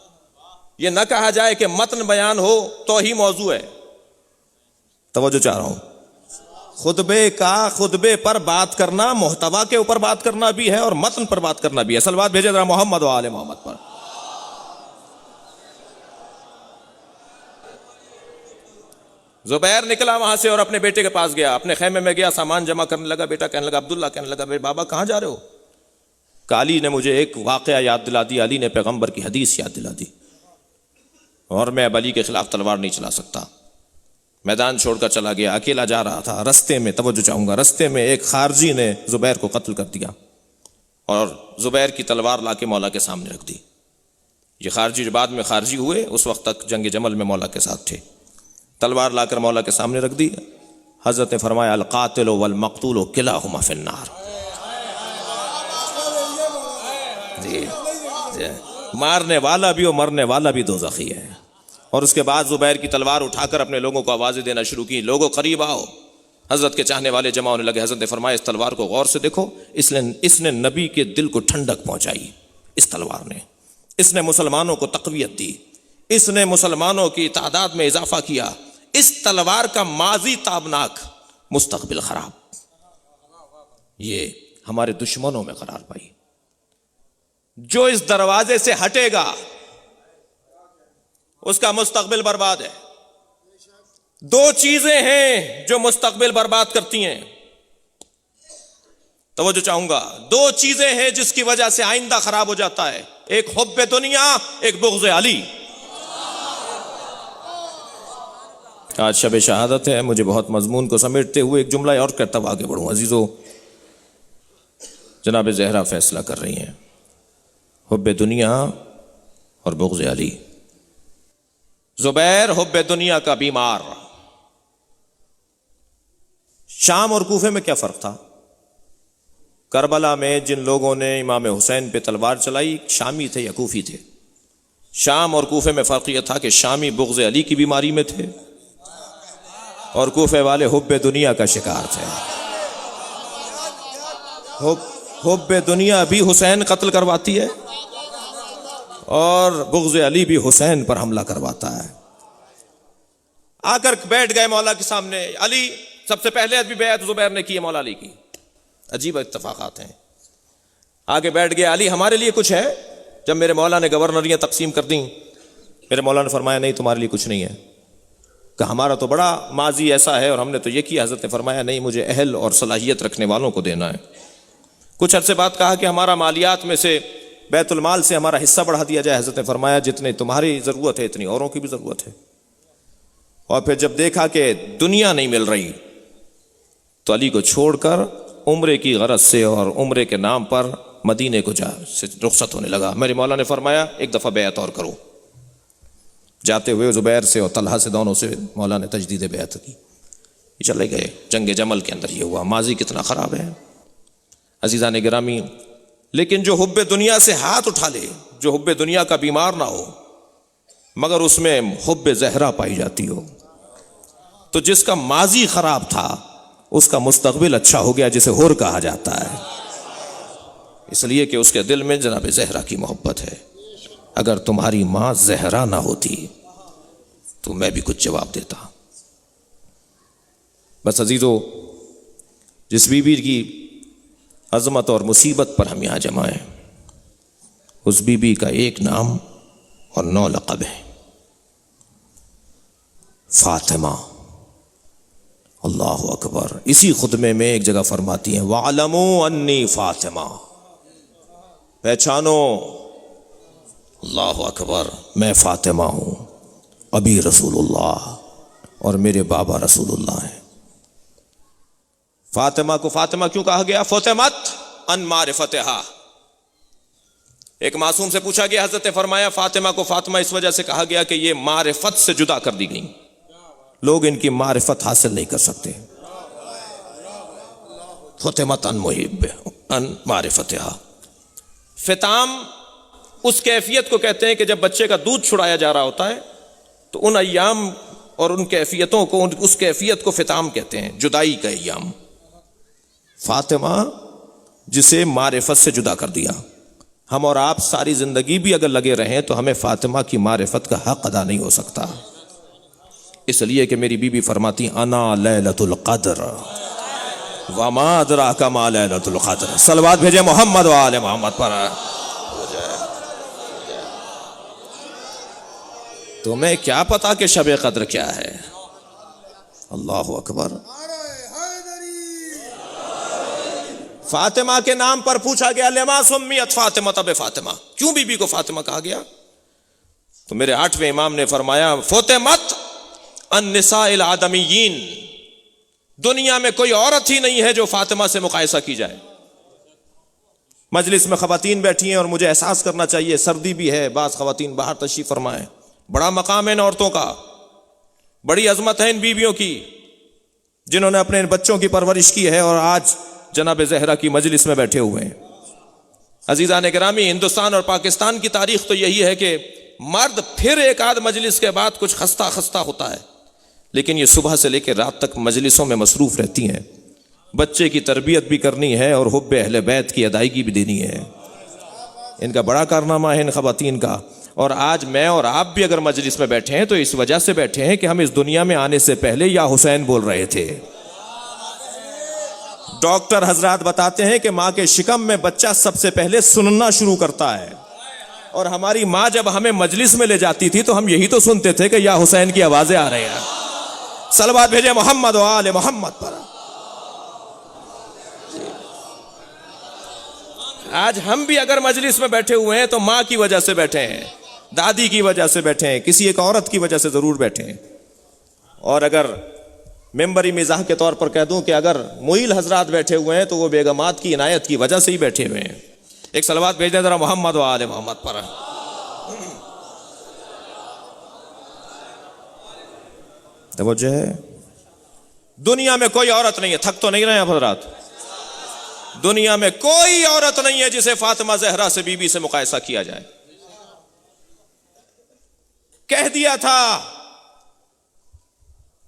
یہ نہ کہا جائے کہ متن بیان ہو تو ہی موضوع ہے۔ توجہ چاہ رہا ہوں، خطبے پر بات کرنا محتوا کے اوپر بات کرنا بھی ہے اور متن پر بات کرنا بھی ہے۔ صلوات بھیجے ذرا محمد و آل محمد پر۔ زبیر نکلا وہاں سے اور اپنے بیٹے کے پاس گیا، اپنے خیمے میں گیا، سامان جمع کرنے لگا۔ بیٹا کہنے لگا عبداللہ، کہنے لگا میرے بابا کہاں جا رہے ہو؟ کہ علی نے مجھے ایک واقعہ یاد دلا دی، علی نے پیغمبر کی حدیث یاد دلا دی، اور میں اب علی کے خلاف تلوار نہیں چلا سکتا۔ میدان چھوڑ کر چلا گیا، اکیلا جا رہا تھا۔ رستے میں، توجہ چاہوں گا، رستے میں ایک خارجی نے زبیر کو قتل کر دیا اور زبیر کی تلوار لا کے مولا کے سامنے رکھ دی۔ یہ خارجی جو بعد میں خارجی ہوئے، اس وقت تک جنگ جمل میں مولا کے ساتھ تھے۔ تلوار لا کر مولا کے سامنے رکھ دی۔ حضرت نے فرمایا القاتل والمقتول کلاہما فی النار۔ مارنے والا بھی اور مرنے والا بھی دوزخی ہے۔ اور اس کے بعد زبیر کی تلوار اٹھا کر اپنے لوگوں کو آوازیں دینا شروع کی، لوگوں قریب آؤ۔ حضرت کے چاہنے والے جمع ہونے لگے۔ حضرت نے فرمایا اس تلوار کو غور سے دیکھو، اس نے نبی کے دل کو ٹھنڈک پہنچائی، اس تلوار نے، اس نے مسلمانوں کو تقویت دی، اس نے مسلمانوں کی تعداد میں اضافہ کیا۔ اس تلوار کا ماضی تابناک، مستقبل خراب۔ یہ ہمارے دشمنوں میں قرار پائی۔ جو اس دروازے سے ہٹے گا اس کا مستقبل برباد ہے۔ 2 چیزیں ہیں جو مستقبل برباد کرتی ہیں، توجہ چاہوں گا۔ 2 چیزیں ہیں جس کی وجہ سے آئندہ خراب ہو جاتا ہے، ایک حب دنیا، ایک بغض علی۔ آج شب شہادت ہے، مجھے بہت مضمون کو سمیٹتے ہوئے ایک جملہ اور کرتا ہوا آگے بڑھوں۔ عزیزو، جناب زہرا فیصلہ کر رہی ہیں، حب دنیا اور بغض علی۔ زبیر حب دنیا کا بیمار۔ شام اور کوفے میں کیا فرق تھا؟ کربلا میں جن لوگوں نے امام حسین پہ تلوار چلائی شامی تھے یا کوفی تھے؟ شام اور کوفے میں فرق یہ تھا کہ شامی بغض علی کی بیماری میں تھے اور کوفے والے حب دنیا کا شکار تھے۔ حب دنیا بھی حسین قتل کرواتی ہے اور بغض علی بھی حسین پر حملہ کرواتا ہے. آ کر بیٹھ گئے مولا کے سامنے. علی سب سے پہلے ابھی بیعت زبیر نے کی ہے مولا علی کی. عجیب اتفاقات ہیں. آگے بیٹھ گیا علی ہمارے لیے کچھ ہے؟ جب میرے مولا نے گورنریاں تقسیم کر دیں میرے مولا نے فرمایا نہیں تمہارے لیے کچھ نہیں ہے. کہ ہمارا تو بڑا ماضی ایسا ہے اور ہم نے تو یہ کیا. حضرت نے فرمایا نہیں مجھے اہل اور صلاحیت رکھنے والوں کو دینا ہے. کچھ عرصے بعد کہا کہ ہمارا مالیات میں سے بیت المال سے ہمارا حصہ بڑھا دیا جائے. حضرت نے فرمایا جتنے تمہاری ضرورت ہے اتنی اوروں کی بھی ضرورت ہے. اور پھر جب دیکھا کہ دنیا نہیں مل رہی تو علی کو چھوڑ کر عمرے کی غرض سے اور عمرے کے نام پر مدینے کو سے رخصت ہونے لگا. میرے مولا نے فرمایا ایک دفعہ بیعت اور کرو. جاتے ہوئے زبیر سے اور طلحہ سے دونوں سے مولا نے تجدید بیعت کی. چلے گئے. جنگ جمل کے اندر یہ ہوا. ماضی کتنا خراب ہے عزیزان گرامی. لیکن جو حب دنیا سے ہاتھ اٹھا لے, جو حب دنیا کا بیمار نہ ہو مگر اس میں حب زہرا پائی جاتی ہو, تو جس کا ماضی خراب تھا اس کا مستقبل اچھا ہو گیا, جسے حور کہا جاتا ہے. اس لیے کہ اس کے دل میں جناب زہرا کی محبت ہے. اگر تمہاری ماں زہرا نہ ہوتی تو میں بھی کچھ جواب دیتا. بس عزیزو, جس بی بی کی عظمت اور مصیبت پر ہم یہاں جمع ہیں, اس بی بی کا ایک نام اور 9 لقب ہے. فاطمہ. اللہ اکبر. اسی خطبے میں ایک جگہ فرماتی ہیں وَعْلَمُوا أَنِّي فاطمہ, پہچانو, اللہ اکبر, میں فاطمہ ہوں, ابھی رسول اللہ اور میرے بابا رسول اللہ ہیں. فاطمہ کو فاطمہ کیوں کہا گیا؟ فطمت ان معرفتہا. ایک معصوم سے پوچھا گیا, حضرت نے فرمایا فاطمہ کو فاطمہ اس وجہ سے کہا گیا کہ یہ معرفت سے جدا کر دی گئی, لوگ ان کی معرفت حاصل نہیں کر سکتے. فطمت ان محب ان معرفتہا. فطام اس کیفیت کو کہتے ہیں کہ جب بچے کا دودھ چھڑایا جا رہا ہوتا ہے تو ان ایام اور ان کیفیتوں کو, اس کیفیت کو فطام کہتے ہیں, جدائی کا ایام. فاطمہ جسے معرفت سے جدا کر دیا. ہم اور آپ ساری زندگی بھی اگر لگے رہیں تو ہمیں فاطمہ کی معرفت کا حق ادا نہیں ہو سکتا. اس لیے کہ میری بیوی فرماتی انا لیلۃ القدر وما ادراک ما لیلۃ القدر. صلوات بھیجے محمد و آل محمد پر. تمہیں کیا پتا کہ شب قدر کیا ہے؟ اللہ اکبر. فاطمہ کے نام پر پوچھا گیا لما سمیت فاطمہ بفاطمہ, کیوں بی بی کو فاطمہ کہا گیا؟ تو میرے 8ویں امام نے فرمایا فطمت النساء الآدمیین, دنیا میں کوئی عورت ہی نہیں ہے جو فاطمہ سے مقایسہ کی جائے. مجلس میں خواتین بیٹھی ہیں اور مجھے احساس کرنا چاہیے, سردی بھی ہے, بعض خواتین باہر تشریف فرمائیں. بڑا مقام ہے ان عورتوں کا, بڑی عظمت ہے ان بیویوں کی جنہوں نے اپنے بچوں کی پرورش کی ہے اور آج جناب زہرا کی مجلس میں بیٹھے ہوئے ہیں. عزیزان گرامی, ہندوستان اور پاکستان کی تاریخ تو یہی ہے کہ مرد پھر ایک آدھ مجلس کے بعد کچھ خستہ ہوتا ہے, لیکن یہ صبح سے لے کے رات تک مجلسوں میں مصروف رہتی ہیں. بچے کی تربیت بھی کرنی ہے اور حب اہل بیت کی ادائیگی بھی دینی ہے. ان کا بڑا کارنامہ ہے ان خواتین کا. اور آج میں اور آپ بھی اگر مجلس میں بیٹھے ہیں تو اس وجہ سے بیٹھے ہیں کہ ہم اس دنیا میں آنے سے پہلے یا حسین بول رہے تھے. ڈاکٹر حضرات بتاتے ہیں کہ ماں کے شکم میں بچہ سب سے پہلے سننا شروع کرتا ہے, اور ہماری ماں جب ہمیں مجلس میں لے جاتی تھی تو ہم یہی تو سنتے تھے کہ یا حسین کی آوازیں آ رہی ہیں. صلوات بھیجے محمد و آل محمد پر. آج ہم بھی اگر مجلس میں بیٹھے ہوئے ہیں تو ماں کی وجہ سے بیٹھے ہیں, دادی کی وجہ سے بیٹھے ہیں, کسی ایک عورت کی وجہ سے ضرور بیٹھے ہیں. اور اگر ممبری مزاح کے طور پر کہہ دوں کہ اگر معیل حضرات بیٹھے ہوئے ہیں تو وہ بیگمات کی عنایت کی وجہ سے ہی بیٹھے ہوئے ہیں. ایک صلوات بھیج دیں ذرا محمد و آل محمد پر. توجہ ہے. دنیا میں کوئی عورت نہیں ہے, تھک تو نہیں رہے ہیں حضرات, دنیا میں کوئی عورت نہیں ہے جسے فاطمہ زہرا سے بی بی سے مقایسہ کیا جائے. کہہ دیا تھا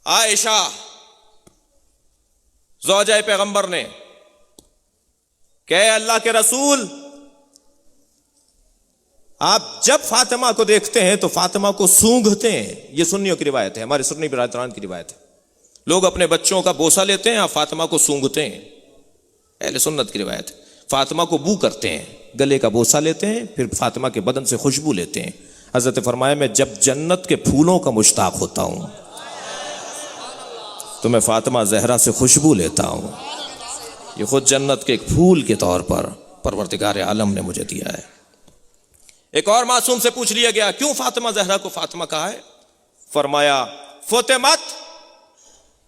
عائشہ زوجہ پیغمبر نے کہ اے اللہ کے رسول, آپ جب فاطمہ کو دیکھتے ہیں تو فاطمہ کو سونگھتے ہیں. یہ سنیوں کی روایت ہے, ہمارے سنی برادران کی روایت ہے. لوگ اپنے بچوں کا بوسہ لیتے ہیں, آپ فاطمہ کو سونگھتے ہیں. اہل سنت کی روایت ہے. فاطمہ کو بو کرتے ہیں, گلے کا بوسہ لیتے ہیں, پھر فاطمہ کے بدن سے خوشبو لیتے ہیں. حضرت فرمایا میں جب جنت کے پھولوں کا مشتاق ہوتا ہوں تو میں فاطمہ زہرا سے خوشبو لیتا ہوں. یہ خود جنت کے ایک پھول کے طور پر پروردگار عالم نے مجھے دیا ہے. ایک اور معصوم سے پوچھ لیا گیا کیوں فاطمہ زہرا کو فاطمہ کہا ہے؟ فرمایا فاطمت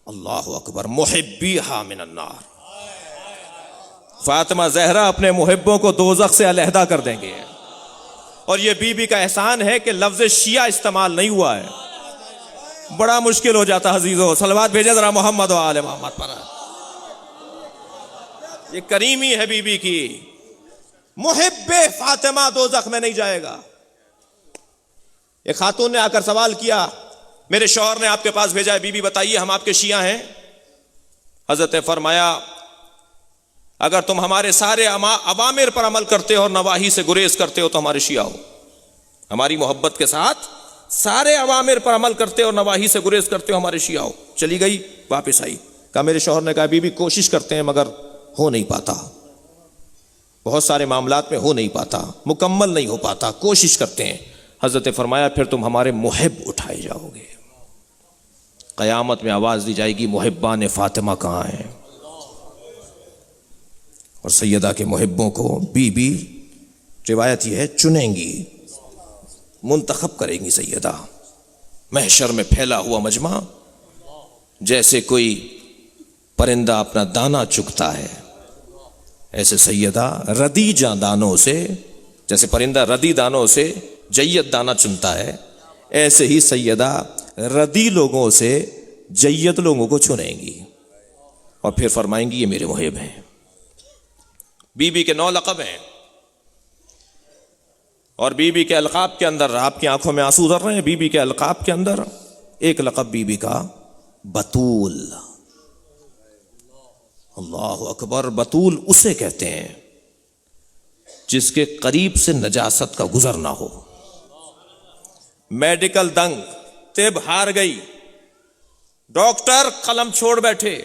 اللہ اکبر محبیہا من النار. فاطمہ زہرا اپنے محبوں کو دوزخ سے علیحدہ کر دیں گے. اور یہ بی بی کا احسان ہے کہ لفظ شیعہ استعمال نہیں ہوا ہے. بڑا مشکل ہو جاتا عزیزو. صلوات بھیجیں ذرا محمد و آل محمد پر. یہ کریمی ہے بی بی کی. محب فاطمہ دوزخ میں نہیں جائے گا. ایک خاتون نے آ کر سوال کیا میرے شوہر نے آپ کے پاس بھیجا ہے, بی بی بتائیے ہم آپ کے شیعہ ہیں. حضرت نے فرمایا اگر تم ہمارے سارے اوامر پر عمل کرتے ہو اور نواہی سے گریز کرتے ہو تو ہمارے شیعہ ہو. ہماری محبت کے ساتھ سارے اوامر پر عمل کرتے ہو اور نواہی سے گریز کرتے ہو ہمارے شیعہ ہو. چلی گئی, واپس آئی, کہا میرے شوہر نے کہا بی بی کوشش کرتے ہیں مگر ہو نہیں پاتا, بہت سارے معاملات میں ہو نہیں پاتا, مکمل نہیں ہو پاتا, کوشش کرتے ہیں. حضرت نے فرمایا پھر تم ہمارے محب اٹھائے جاؤ گے. قیامت میں آواز دی جائے گی محبان فاطمہ کہاں ہیں؟ اور سیدہ کے محبوں کو بی بی روایت یہ ہے چنیں گی, منتخب کریں گی سیدہ. محشر میں پھیلا ہوا مجمع جیسے کوئی پرندہ اپنا دانہ چگتا ہے, ایسے سیدہ ردی جاں دانوں سے, جیسے پرندہ ردی دانوں سے جید دانہ چنتا ہے, ایسے ہی سیدہ ردی لوگوں سے جید لوگوں کو چنیں گی اور پھر فرمائیں گی یہ میرے محب ہیں. بی بی کے 9 لقب ہیں اور بی بی کے القاب کے اندر آپ کی آنکھوں میں آنسو اتر رہے ہیں. بی بی کے القاب کے اندر ایک لقب بی بی کا بتول. اللہ اکبر. بتول اسے کہتے ہیں جس کے قریب سے نجاست کا گزر نہ ہو. میڈیکل دنگ, طب ہار گئی, ڈاکٹر قلم چھوڑ بیٹھے,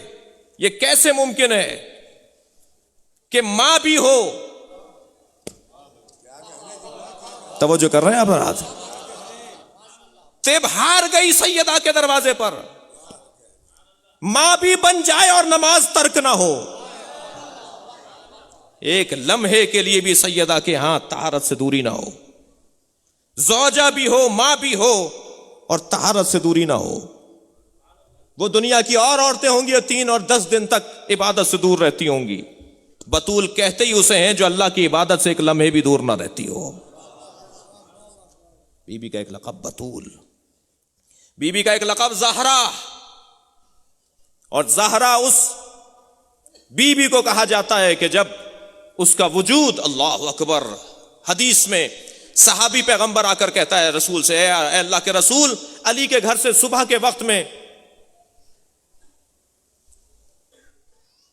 یہ کیسے ممکن ہے کہ ماں بھی ہو. توجہ کر رہے ہیں آپ رات. طب ہار گئی سیدہ کے دروازے پر, ماں بھی بن جائے اور نماز ترک نہ ہو. ایک لمحے کے لیے بھی سیدہ کے ہاں طہارت سے دوری نہ ہو. زوجہ بھی ہو, ماں بھی ہو اور طہارت سے دوری نہ ہو. وہ دنیا کی اور عورتیں ہوں گی 3 اور 10 دن تک عبادت سے دور رہتی ہوں گی. بتول کہتے ہی اسے ہیں جو اللہ کی عبادت سے ایک لمحے بھی دور نہ رہتی ہو. بی بی کا ایک لقب بتول. بی بی کا ایک لقب زہرا. اور زہرا اس بی بی کو کہا جاتا ہے کہ جب اس کا وجود, اللہ اکبر, حدیث میں صحابی پیغمبر آ کر کہتا ہے رسول سے, اے اللہ کے رسول, علی کے گھر سے صبح کے وقت میں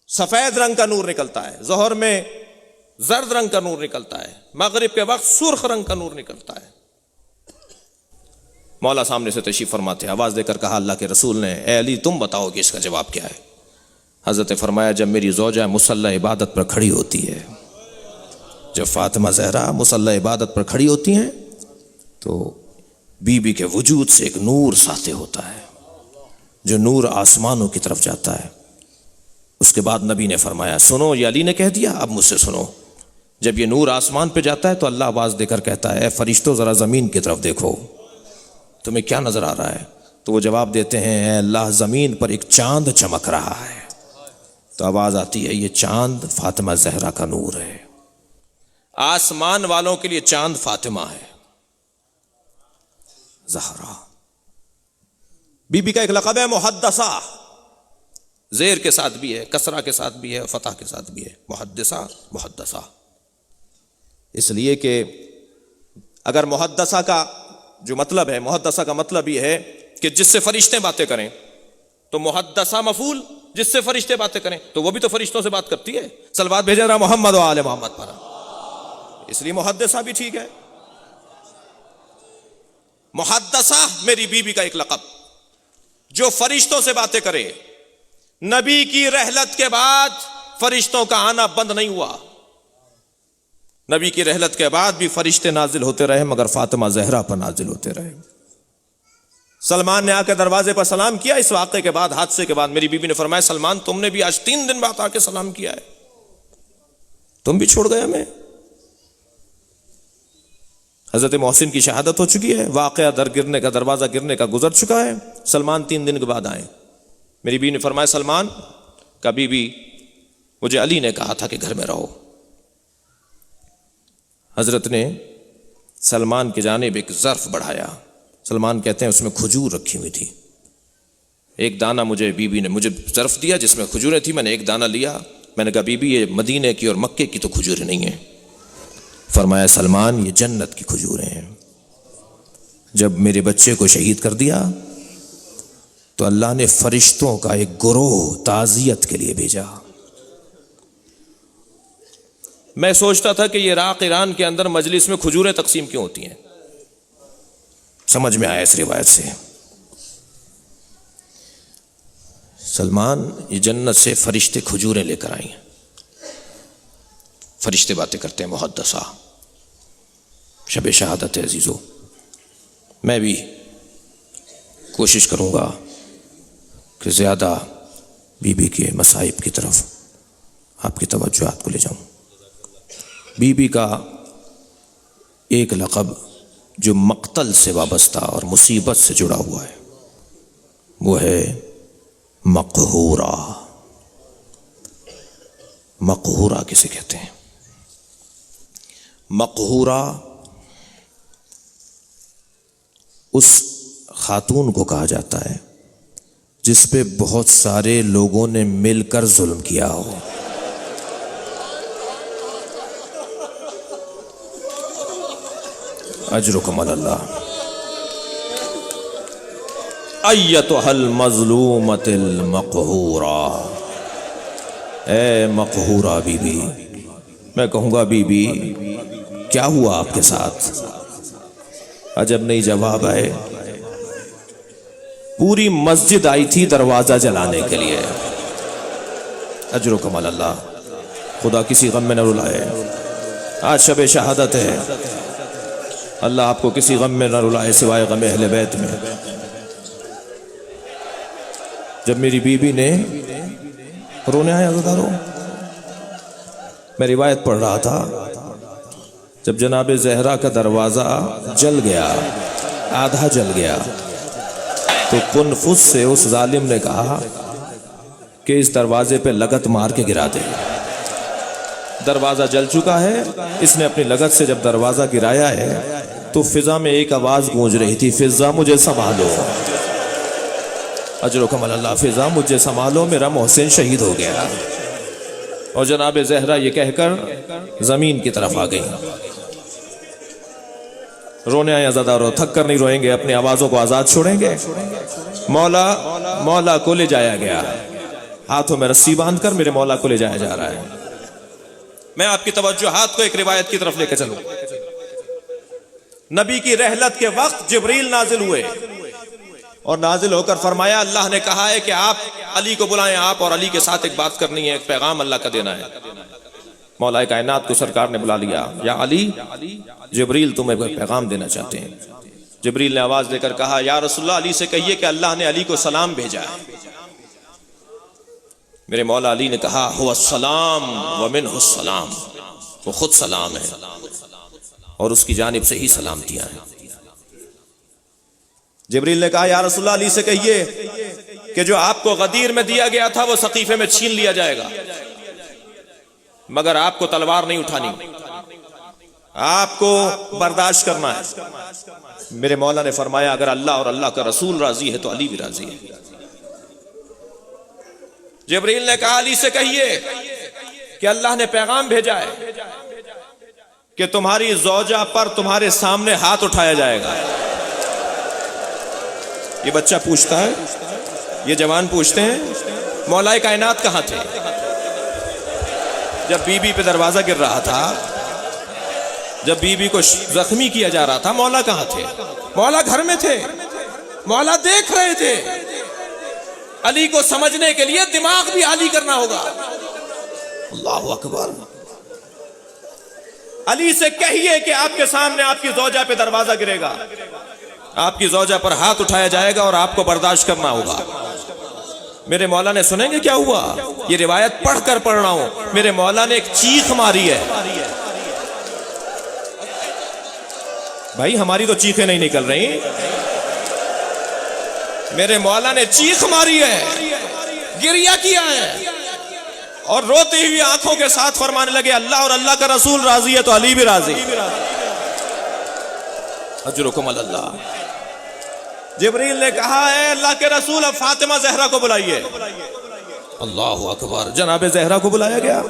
سفید رنگ کا نور نکلتا ہے, ظہر میں زرد رنگ کا نور نکلتا ہے, مغرب کے وقت سرخ رنگ کا نور نکلتا ہے. مولا سامنے سے تشریف فرماتے, آواز دے کر کہا اللہ کے رسول نے, اے علی تم بتاؤ کہ اس کا جواب کیا ہے؟ حضرت فرمایا جب میری زوجہ مصلی عبادت پر کھڑی ہوتی ہے, جب فاطمہ زہرا مصلی عبادت پر کھڑی ہوتی ہیں تو بی بی کے وجود سے ایک نور ساطع ہوتا ہے, جو نور آسمانوں کی طرف جاتا ہے. اس کے بعد نبی نے فرمایا سنو, یہ علی نے کہہ دیا, اب مجھ سے سنو. جب یہ نور آسمان پہ جاتا ہے تو اللہ آواز دے کر کہتا ہے اے فرشتوں ذرا زمین کی طرف دیکھو, تمہیں کیا نظر آ رہا ہے؟ تو وہ جواب دیتے ہیں اے اللہ زمین پر ایک چاند چمک رہا ہے. تو آواز آتی ہے یہ چاند فاطمہ زہرا کا نور ہے. آسمان والوں کے لیے چاند فاطمہ ہے, زہرا. بی بی کا ایک لقب ہے محدثہ, زیر کے ساتھ بھی ہے, کسرہ کے ساتھ بھی ہے, فتح کے ساتھ بھی ہے. محدثہ, محدثہ. اس لیے کہ اگر محدثہ کا جو مطلب ہے, محدثہ کا مطلب یہ ہے کہ جس سے فرشتے باتیں کریں, تو محدثہ مفعول جس سے فرشتے باتیں کریں, تو وہ بھی تو فرشتوں سے بات کرتی ہے. صلوات بھیجیں ذرا محمد و آل محمد پر. اس لیے محدثہ بھی ٹھیک ہے. محدثہ میری بیوی کا ایک لقب، جو فرشتوں سے باتیں کرے۔ نبی کی رحلت کے بعد فرشتوں کا آنا بند نہیں ہوا، نبی کی رحلت کے بعد بھی فرشتے نازل ہوتے رہے، مگر فاطمہ زہرا پر نازل ہوتے رہے۔ سلمان نے آ کے دروازے پر سلام کیا اس واقعے کے بعد، حادثے کے بعد۔ میری بیوی نے فرمایا سلمان تم نے بھی آج 3 دن بعد آ کے سلام کیا ہے، تم بھی چھوڑ گئے ہمیں۔ حضرت محسن کی شہادت ہو چکی ہے، واقعہ در گرنے کا، دروازہ گرنے کا گزر چکا ہے، سلمان 3 دن کے بعد آئے۔ میری بیوی نے فرمایا سلمان کبھی بھی مجھے علی نے کہا تھا کہ گھر میں رہو۔ حضرت نے سلمان کی جانب ایک ظرف بڑھایا، سلمان کہتے ہیں اس میں کھجور رکھی ہوئی تھی، ایک دانہ مجھے بیوی نے مجھے ظرف دیا جس میں کھجوریں تھی، میں نے ایک دانہ لیا، میں نے کہا بیوی یہ مدینے کی اور مکے کی تو کھجوریں نہیں ہیں۔ فرمایا سلمان یہ جنت کی کھجوریں ہیں۔ جب میرے بچے کو شہید کر دیا تو اللہ نے فرشتوں کا ایک گروہ تعزیت کے لیے بھیجا۔ میں سوچتا تھا کہ یہ عراق ایران کے اندر مجلس میں کھجوریں تقسیم کیوں ہوتی ہیں، سمجھ میں آیا اس روایت سے۔ سلمان یہ جنت سے فرشتے کھجوریں لے کر آئی ہیں، فرشتے باتیں کرتے ہیں محدثہ، شب شہادت ہے عزیزو۔ میں بھی کوشش کروں گا کہ زیادہ بی بی کے مصائب کی طرف آپ کی توجہات کو لے جاؤں۔ بی بی کا ایک لقب جو مقتل سے وابستہ اور مصیبت سے جڑا ہوا ہے وہ ہے مقہورہ۔ مقہورہ کسے کہتے ہیں؟ مقہورہ اس خاتون کو کہا جاتا ہے جس پہ بہت سارے لوگوں نے مل کر ظلم کیا ہو۔ اجرکم علی اللہ۔ ایتھا المظلومۃ المقہورہ، اے مقہورہ بی بی، میں کہوں گا بی بی کیا ہوا آپ کے ساتھ؟ عجب نہیں جواب آئے۔ پوری مسجد آئی تھی دروازہ جلانے کے لیے۔ اجرکم علی اللہ، خدا کسی غم میں نہ رلائے۔ آج شب شہادت ہے، اللہ آپ کو کسی غم میں نہ رلائے سوائے غم اہل بیت میں۔ جب میری بیوی نے رونے آیا عزادارو، میں روایت پڑھ رہا تھا، جب جناب زہرا کا دروازہ جل گیا، آدھا جل گیا، تو قنفذ سے اس ظالم نے کہا کہ اس دروازے پہ لگت مار کے گرا دے۔ دروازہ جل چکا ہے، اس نے اپنی لگت سے جب دروازہ گرایا ہے تو فضا میں ایک آواز گونج رہی تھی، فضا مجھے سنبھالو۔ اجرکم علی اللہ، فضا مجھے سنبھالو، میرا محسن شہید ہو گیا۔ اور جناب زہرا یہ کہہ کر زمین کی طرف آ گئی۔ رونے آئے عزادارو، تھک کر نہیں روئیں گے، اپنی آوازوں کو آزاد چھوڑیں گے۔ مولا کو لے جایا گیا، ہاتھوں میں رسی باندھ کر میرے مولا کو لے جایا جا رہا ہے۔ میں آپ کی توجہات کو ایک روایت کی طرف لے کے چلوں۔ نبی کی رحلت کے وقت جبریل نازل ہوئے اور نازل ہو کر فرمایا اللہ نے کہا ہے کہ آپ علی کو بلائیں، آپ اور علی کے ساتھ ایک بات کرنی ہے، ایک پیغام اللہ کا دینا ہے۔ مولا کائنات کو سرکار نے بلا لیا، یا علی، جبریل تمہیں کوئی پیغام دینا چاہتے ہیں۔ جبریل نے آواز دے کر کہا یا رسول اللہ علی سے کہیے کہ اللہ نے علی کو سلام بھیجا ہے۔ میرے مولا علی نے کہا هو السلام ومنہ السلام، وہ خود سلام ہے اور اس کی جانب سے ہی سلامتیاں ہیں۔ جبریل نے کہا یا رسول اللہ علی سے کہیے کہ جو آپ کو غدیر میں دیا گیا تھا وہ سقیفے میں چھین لیا جائے گا، مگر آپ کو تلوار نہیں اٹھانی، آپ کو برداشت کرنا ہے۔ میرے مولا نے فرمایا اگر اللہ اور اللہ کا رسول راضی ہے تو علی بھی راضی ہے۔ جبریل نے کہا علی سے کہیے کہ اللہ نے پیغام بھیجا ہے کہ تمہاری زوجہ پر تمہارے سامنے ہاتھ اٹھایا جائے گا۔ یہ بچہ پوچھتا ہے، یہ جوان پوچھتے ہیں مولا کائنات کہاں تھے؟ جب بی بی پہ دروازہ گر رہا تھا جب بیوی کو زخمی کیا جا رہا تھا، مولا کہاں تھے؟ مولا گھر میں تھے، مولا دیکھ رہے تھے۔ علی کو سمجھنے کے لیے دماغ بھی عالی کرنا ہوگا۔ اللہ اکبر۔ علی سے کہیے کہ آپ کے سامنے آپ کی زوجہ پہ دروازہ گرے گا، آپ کی زوجہ پر ہاتھ اٹھایا جائے گا اور آپ کو برداشت کرنا ہوگا۔ میرے مولا نے سنیں گے کیا ہوا؟ یہ روایت پڑھ کر پڑھ رہا ہوں، میرے مولا نے ایک چیخ ماری ہے۔ بھائی ہماری تو چیخیں نہیں نکل رہی، میرے مولا نے چیخ ماری ہے، گریہ کیا ہے، اور روتی ہوئی آنکھوں کے ساتھ فرمانے لگے اللہ اور اللہ کا رسول راضی ہے تو علی بھی راضی۔ اجرکم اللہ۔ جبریل نے کہا ہے اللہ کے رسول اب فاطمہ زہرا کو بلائیے۔ اللہ اکبر۔ جناب زہرا کو بلایا گیا۔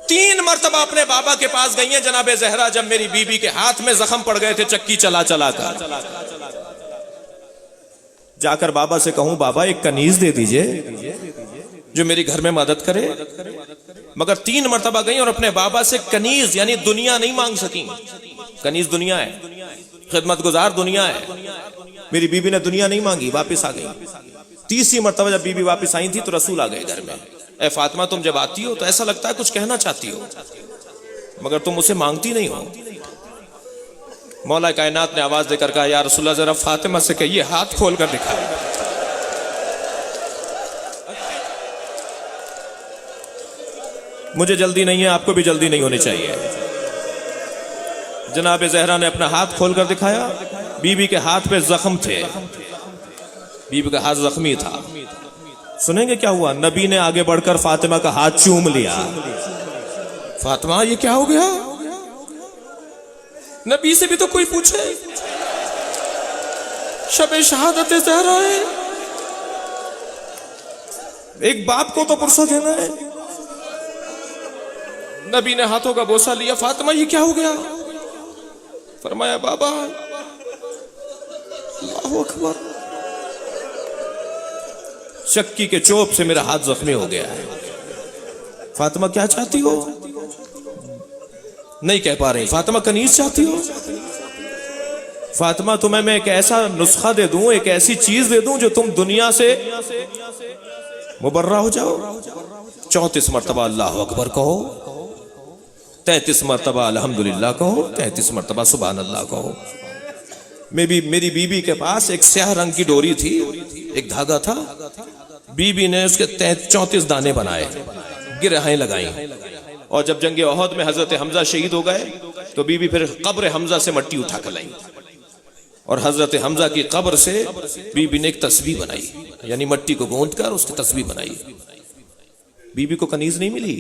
تین مرتبہ اپنے بابا کے پاس گئی ہیں جناب زہرا جب میری بیوی کے ہاتھ میں زخم پڑ گئے تھے چکی چلا چلا کر۔ جا کر بابا سے کہوں بابا ایک کنیز دے دیجئے جو میری گھر میں مدد کرے، مگر تین مرتبہ گئی اور اپنے بابا سے کنیز یعنی دنیا نہیں مانگ سکیں۔ کنیز دنیا ہے، خدمت گزار دنیا ہے۔ میری بیوی نے دنیا نہیں مانگی، واپس آ گئی۔ تیسری مرتبہ جب بیوی واپس آئی تھی تو رسول آ گئے گھر میں۔ اے فاطمہ تم جب آتی ہو تو ایسا لگتا ہے کچھ کہنا چاہتی ہو مگر تم اسے مانگتی نہیں ہو۔ مولا کائنات نے آواز دے کر کہا یا رسول اللہ ذرا فاطمہ سے کہیے ہاتھ کھول کر دکھا۔ مجھے جلدی نہیں ہے، آپ کو بھی جلدی نہیں ہونی چاہیے۔ جناب زہرا نے اپنا ہاتھ کھول کر دکھایا، بیوی کے ہاتھ پہ زخم تھے، بیوی کا ہاتھ زخمی تھا۔ سنیں گے کیا ہوا؟ نبی نے آگے بڑھ کر فاطمہ کا ہاتھ چوم لیا۔ فاطمہ یہ کیا ہو گیا؟ نبی سے بھی تو کوئی پوچھے، شب شہادت زہرا ہے، ایک باپ کو تو پرسہ دینا ہے۔ نبی نے ہاتھوں کا بوسہ لیا، فاطمہ یہ کیا ہو گیا؟ فرمایا بابا۔ اللہ اکبر۔ چکی کے چوب سے میرا ہاتھ زخمی ہو گیا ہے۔ فاطمہ کیا چاہتی ہو؟ نہیں کہہ پا رہی۔ فاطمہ کنیز چاہتی ہو؟ فاطمہ تمہیں میں ایک ایسا نسخہ دے دوں، ایک ایسی چیز دے دوں جو تم دنیا سے مبرہ ہو جاؤ۔ 34 مرتبہ اللہ اکبر کہو، 33 مرتبہ الحمدللہ کہو، 33 مرتبہ سبحان اللہ کہو۔ میری بیوی کے پاس ایک سیاہ رنگ کی ڈوری تھی، ایک دھاگا تھا، بیوی نے اس کے 34 دانے بنائے، گرہیں لگائیں، اور جب جنگ احد میں حضرت حمزہ شہید ہو گئے تو بیوی پھر قبر حمزہ سے مٹی اٹھا کر لائیں، اور حضرت حمزہ کی قبر سے بیوی نے ایک تسبیح بنائی، یعنی مٹی کو گوندھ کر اس کی تسبیح بنائی۔ بیوی کو کنیز نہیں ملی،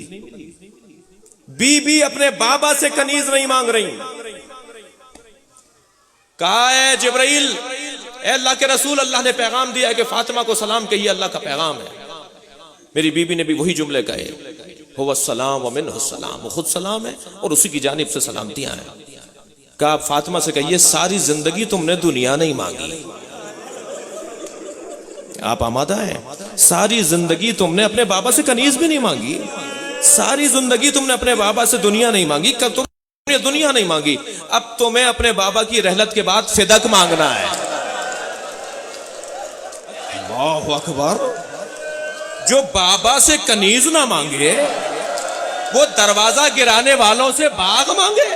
بیوی اپنے بابا سے کنیز نہیں مانگ رہی۔ کہا اے جبرائیل، اے اللہ کے رسول، اللہ نے پیغام دیا ہے کہ فاطمہ کو سلام کہیے، اللہ کا پیغام ہے۔ میری بیوی نے بھی وہی جملے کہے، هو السلام ومنہ السلام، وہ خود سلام ہے اور اسی کی جانب سے سلامتیاں ہیں۔ کہا فاطمہ سے کہیے ساری زندگی تم نے دنیا نہیں مانگی، آپ آمادہ ہیں؟ ساری زندگی تم نے اپنے بابا سے کنیز بھی نہیں مانگی، ساری زندگی تم نے اپنے بابا سے دنیا نہیں مانگی، تم نے دنیا نہیں مانگی، اب تمہیں اپنے بابا کی رحلت کے بعد فدق مانگنا ہے۔ اللہ اکبر۔ جو بابا سے کنیز نہ مانگے وہ دروازہ گرانے والوں سے باغ مانگے۔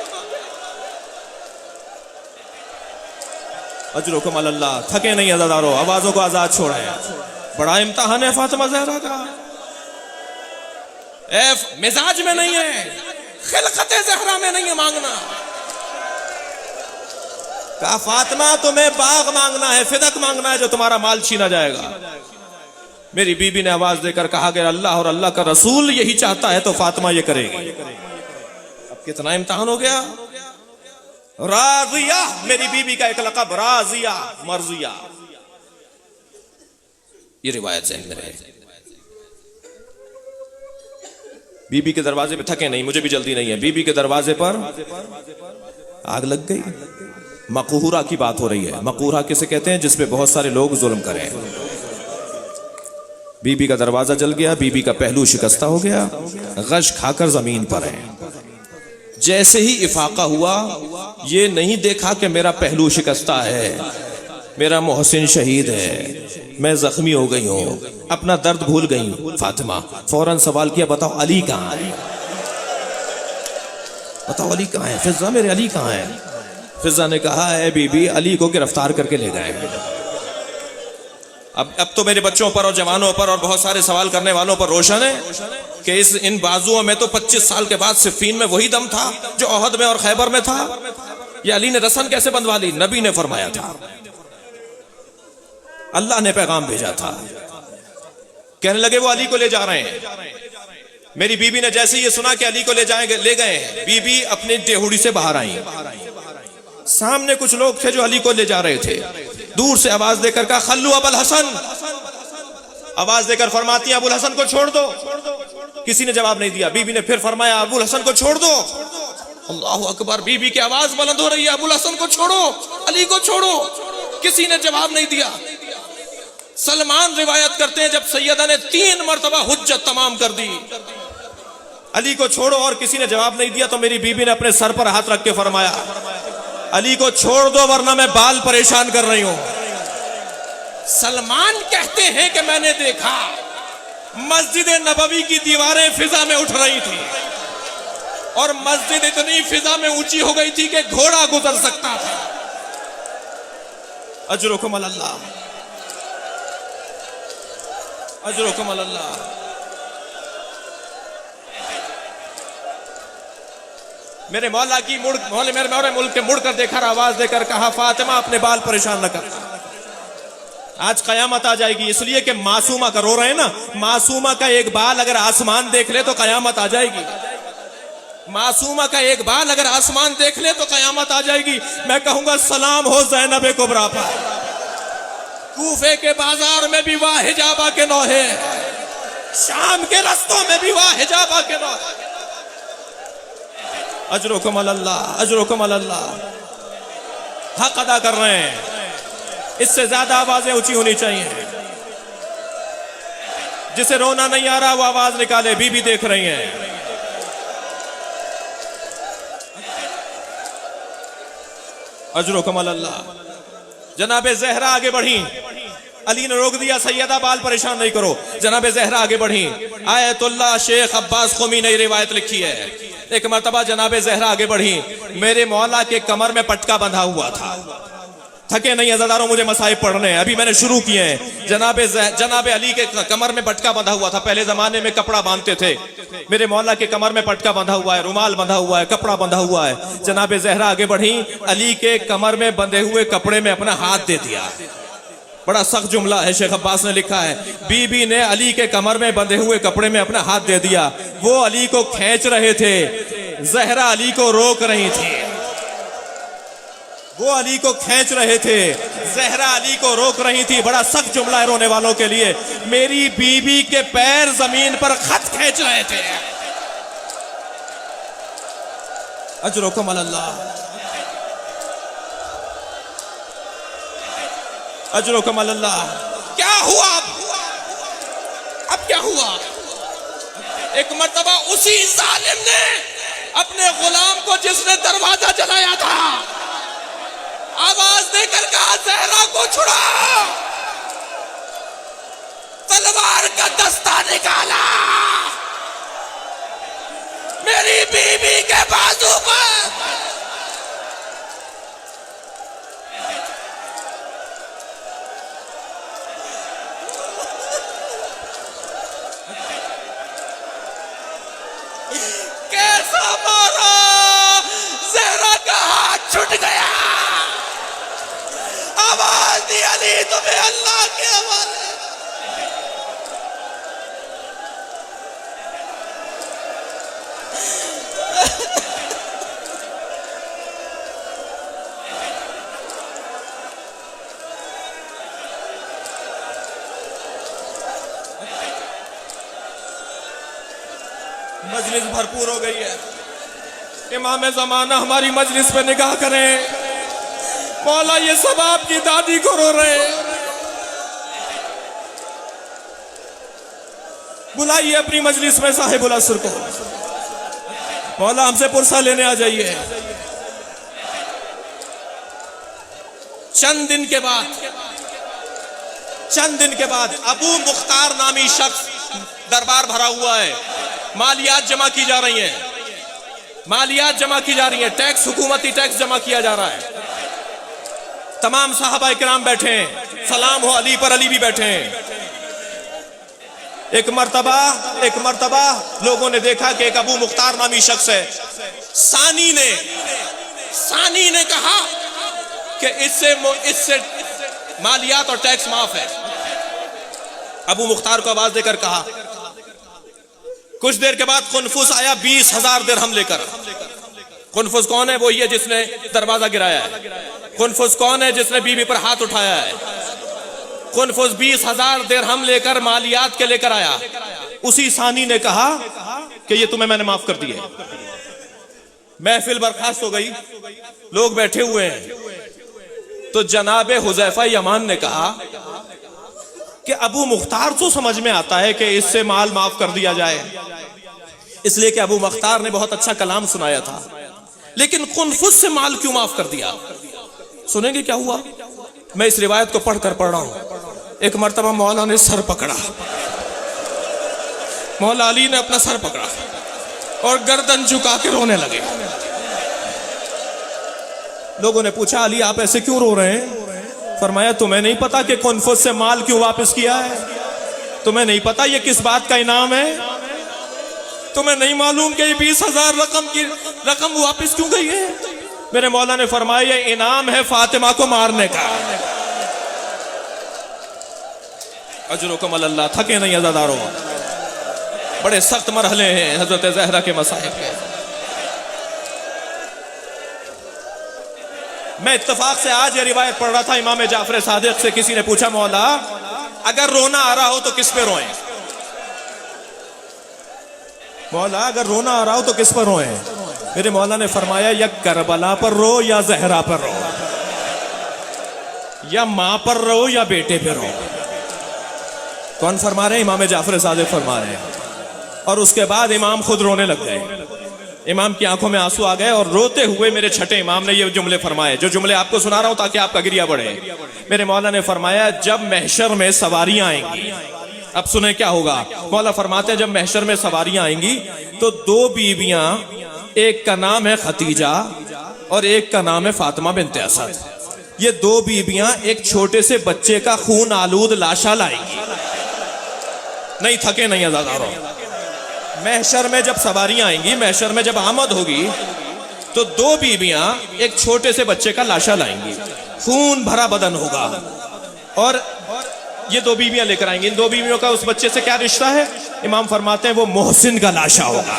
اجرکم اللہ۔ تھکے نہیں عزادارو، آوازوں کو آزاد چھوڑیں، بڑا امتحان ہے فاطمہ زہرا کا۔ مزاج میں نہیں ہے، خلقت زہرا میں نہیں ہے مانگنا۔ کہا فاطمہ تمہیں باغ مانگنا ہے، فدق مانگنا ہے جو تمہارا مال چھینا جائے گا۔ میری بیوی نے آواز دے کر کہا کہ اللہ اور اللہ کا رسول یہی چاہتا ہے تو فاطمہ یہ کرے گی۔ اب کتنا امتحان ہو گیا۔ راضیہ، میری بیوی کا ایک لقب راضیہ، مرضیہ، یہ روایت ذہن میں رہے۔ بی بی کے دروازے پہ تھکے نہیں، مجھے بھی جلدی نہیں ہے، بی بی کے دروازے پر آگ لگ گئی۔ مقہورہ کی بات ہو رہی ہے۔ مقہورہ کسے کہتے ہیں؟ جس پہ بہت سارے لوگ ظلم کریں۔ بی بی کا دروازہ جل گیا، بی بی کا پہلو شکستہ ہو گیا، غش کھا کر زمین پر ہیں۔ جیسے ہی افاقہ ہوا، یہ نہیں دیکھا کہ میرا پہلو شکستہ ہے، میرا محسن شہید ہے، میں زخمی ہو گئی ہوں، اپنا درد بھول گئی فاطمہ۔ فوراً سوال کیا بتاؤ علی کہاں ہے، بتاؤ علی کہاں ہے، فضہ میرے علی کہاں ہے؟ فضہ نے کہا اے بی بی علی کو گرفتار کر کے لے گئے۔ اب تو میرے بچوں پر اور جوانوں پر اور بہت سارے سوال کرنے والوں پر روشن ہے کہ ان بازوؤں میں تو 25 سال کے بعد صفین میں وہی دم تھا جو احد میں اور خیبر میں تھا۔ یہ علی نے رسن کیسے بندھوا لی؟ نبی نے فرمایا تھا، اللہ نے پیغام بھیجا تھا۔ کہنے لگے وہ علی کو لے جا رہے ہیں۔ میری بی بی نے جیسے یہ سنا کہ علی کو لے گئے ہیں، بی بی اپنی ڈیہوڑی سے باہر آئیں۔ سامنے کچھ لوگ تھے جو علی کو لے جا رہے تھے، دور سے آواز دے کر کہا خلو ابو الحسن، آواز دے کر فرماتی ہیں ابو الحسن کو چھوڑ دو۔ کسی نے جواب نہیں دیا۔ بی بی نے پھر فرمایا ابو الحسن کو چھوڑ دو۔ اللہ اکبر، بی بی کی آواز بلند ہو رہی ہے، ابو الحسن کو چھوڑو، علی کو چھوڑو۔ کسی نے جواب نہیں دیا۔ سلمان روایت کرتے ہیں جب سیدہ نے 3 مرتبہ حجت تمام کر دی، علی کو چھوڑو، اور کسی نے جواب نہیں دیا، تو میری بی بی نے اپنے سر پر ہاتھ رکھ کے فرمایا علی کو چھوڑ دو ورنہ میں بال پریشان کر رہی ہوں۔ سلمان کہتے ہیں کہ میں نے دیکھا مسجد نبوی کی دیواریں فضا میں اٹھ رہی تھی، اور مسجد اتنی فضا میں اونچی ہو گئی تھی کہ گھوڑا گزر سکتا تھا۔ اجرکم اللہ، اجرکم اللہ۔ میرے مولا کی میرے ملک کے مڑ کر دیکھا، آواز دے کر کہا فاطمہ اپنے بال پریشان نہ کر، آج قیامت آ جائے گی۔ اس لیے کہ معصومہ کا رو رہے ہیں نا، معصومہ کا ایک بال اگر آسمان دیکھ لے تو قیامت آ جائے گی۔ معصومہ کا ایک بال اگر آسمان دیکھ لے تو قیامت آ جائے گی۔ میں کہوں گا سلام ہو زینب کبریٰ پر، کوفے کے بازار میں بھی واہ حجابہ کے نوحے، شام کے رستوں میں بھی واہ حجابہ کے نوحے۔ اجرکم اللہ، اجرکم اللہ۔ حق ادا کر رہے ہیں، اس سے زیادہ آوازیں اونچی ہونی چاہیے۔ جسے رونا نہیں آ رہا وہ آواز نکالے، بی بی دیکھ رہی ہیں۔ اجرکم اللہ۔ جناب زہرا آگے بڑھی، علی نے روک دیا، سیدہ بال پریشان نہیں کرو۔ جناب زہرا آگے بڑھی، آیت اللہ شیخ عباس قمی نے روایت لکھی ہے، ایک مرتبہ جناب زہرا آگے بڑھی، میرے مولا کے کمر میں پٹکا بندھا ہوا تھا، تھکے نہیں عزاداروں، مجھے مصائب پڑھنے ہیں، ابھی میں نے شروع کیے ہیں۔ جناب علی کے کمر میں پٹکا بندھا ہوا تھا، پہلے زمانے میں کپڑا باندھتے تھے، میرے مولا کے کمر میں پٹکا بندھا ہوا ہے، رومال بندھا ہوا ہے، کپڑا بندھا ہوا ہے۔ جناب زہرا آگے بڑھی، علی کے کمر میں بندھے ہوئے کپڑے میں اپنا ہاتھ دے دیا۔ بڑا سخت جملہ ہے، شیخ عباس نے لکھا ہے، بی بی نے علی کے کمر میں بندھے ہوئے کپڑے میں اپنا ہاتھ دے دیا۔ وہ علی کو کھینچ رہے تھے، زہرا علی کو روک رہی تھی۔ وہ علی کو کھینچ رہے تھے، زہرا علی کو روک رہی تھی۔ بڑا سخت جملہ ہے رونے والوں کے لیے، میری بی بی کے پیر زمین پر خط کھینچ رہے تھے۔ اجرکم اللہ، اجرکم اللہ۔ کیا ہوا اب کیا ہوا؟ ایک مرتبہ اسی ظالم نے اپنے غلام کو، جس نے دروازہ جلایا تھا، آواز دے کر کہا زہرا کو چھڑا، تلوار کا دستہ نکالا، میری بی بی کے بازو پر کیسا مارا، زہرا کا ہاتھ چھٹ گیا۔ آواز دی علی تمہیں اللہ کے حوالے۔ مجلس بھرپور ہو گئی ہے، امام زمانہ ہماری مجلس پہ نگاہ کریں۔ مولا یہ سب آپ کی دادی کو رو رہے ہیں۔ بلائیے اپنی مجلس میں صاحب العصر کو، مولا ہم سے پرسہ لینے آ جائیے۔ چند دن کے بعد ابو مختار نامی شخص، دربار بھرا ہوا ہے، مالیات جمع کی جا رہی ہیں، ٹیکس، حکومتی ٹیکس جمع کیا جا رہا ہے، تمام صحابہ کرام بیٹھے ہیں، سلام ہو علی پر، علی بھی بیٹھے ہیں۔ ایک مرتبہ لوگوں نے دیکھا کہ ایک ابو مختار نامی شخص ہے، ثانی نے کہا کہ اس سے مالیات اور ٹیکس معاف ہے۔ ابو مختار کو آواز دے کر کہا۔ کچھ دیر کے بعد قنفذ آیا 20,000 درہم لے کر۔ قنفذ کون ہے؟ وہی ہے جس نے دروازہ گرایا ہے۔ قنفذ کون ہے؟ جس نے بیوی پر ہاتھ اٹھایا ہے۔ قنفذ 20,000 درہم لے کر مالیات کے لے کر آیا۔ اسی ثانی نے کہا کہ یہ تمہیں میں نے معاف کر دیے۔ محفل برخاست ہو گئی، لوگ بیٹھے ہوئے ہیں، تو جناب حذیفہ یمان نے کہا کہ ابو مختار تو سمجھ میں آتا ہے کہ اس سے مال معاف کر دیا جائے، اس لیے کہ ابو مختار نے بہت اچھا کلام سنایا تھا، لیکن قنفذ سے مال کیوں معاف کر دیا؟ سنیں گے کیا ہوا؟ میں اس روایت کو پڑھ رہا ہوں۔ ایک مرتبہ مولا نے سر پکڑا، مولا علی نے اپنا سر پکڑا اور گردن جھکا کے رونے لگے۔ لوگوں نے پوچھا علی آپ ایسے کیوں رو رہے ہیں؟ فرمایا تمہیں نہیں پتا کہ قنفذ سے مال کیوں واپس کیا ہے؟ تمہیں نہیں پتا یہ کس بات کا انعام ہے؟ تمہیں نہیں معلوم کہ یہ 20,000 رقم واپس کیوں گئی ہے؟ میرے مولا نے فرمایا یہ انعام ہے فاطمہ کو مارنے کا۔ اجرکم اللہ، تھکے نہیں عزاداروں، بڑے سخت مرحلے ہیں حضرت زہرا کے مصائب کے۔ میں اتفاق سے آج یہ روایت پڑھ رہا تھا، امام جعفر صادق سے کسی نے پوچھا مولا اگر رونا آ رہا ہو تو کس پہ روئیں؟ مولا اگر رونا آ رہا ہو تو کس پر روئیں؟ میرے مولا نے فرمایا یا کربلا پر رو یا زہرا پر رو، یا ماں پر رو یا بیٹے پہ رو۔ کون فرما رہے ہیں؟ امام جعفر صادق فرما رہے ہیں۔ اور اس کے بعد امام خود رونے لگ گئے، امام کی آنکھوں میں آنسو آ گئے، اور روتے ہوئے میرے چھٹے امام نے یہ جملے فرمائے، جو جملے آپ کو سنا رہا ہوں تاکہ آپ کا گریہ بڑھے۔ میرے مولا نے فرمایا جب محشر میں سواریاں آئیں گی، اب سنیں کیا ہوگا۔ مولا فرماتے ہیں جب محشر میں سواریاں آئیں گی تو 2 بیویاں، ایک کا نام ہے ختیجہ اور ایک کا نام ہے فاطمہ بنت اسد، یہ 2 بیویاں ایک چھوٹے سے بچے کا خون آلود لاشا لائیں گی۔ نہیں تھکے نہیں عزاداروں، محشر میں جب سواریاں آئیں گی، محشر میں جب آمد ہوگی تو 2 بیویاں ایک چھوٹے سے بچے کا لاشا لائیں گی، خون بھرا بدن ہوگا، اور یہ 2 بیویاں لے کر آئیں گی۔ ان 2 بیویوں کا اس بچے سے کیا رشتہ ہے؟ امام فرماتے ہیں وہ محسن کا لاشا ہوگا۔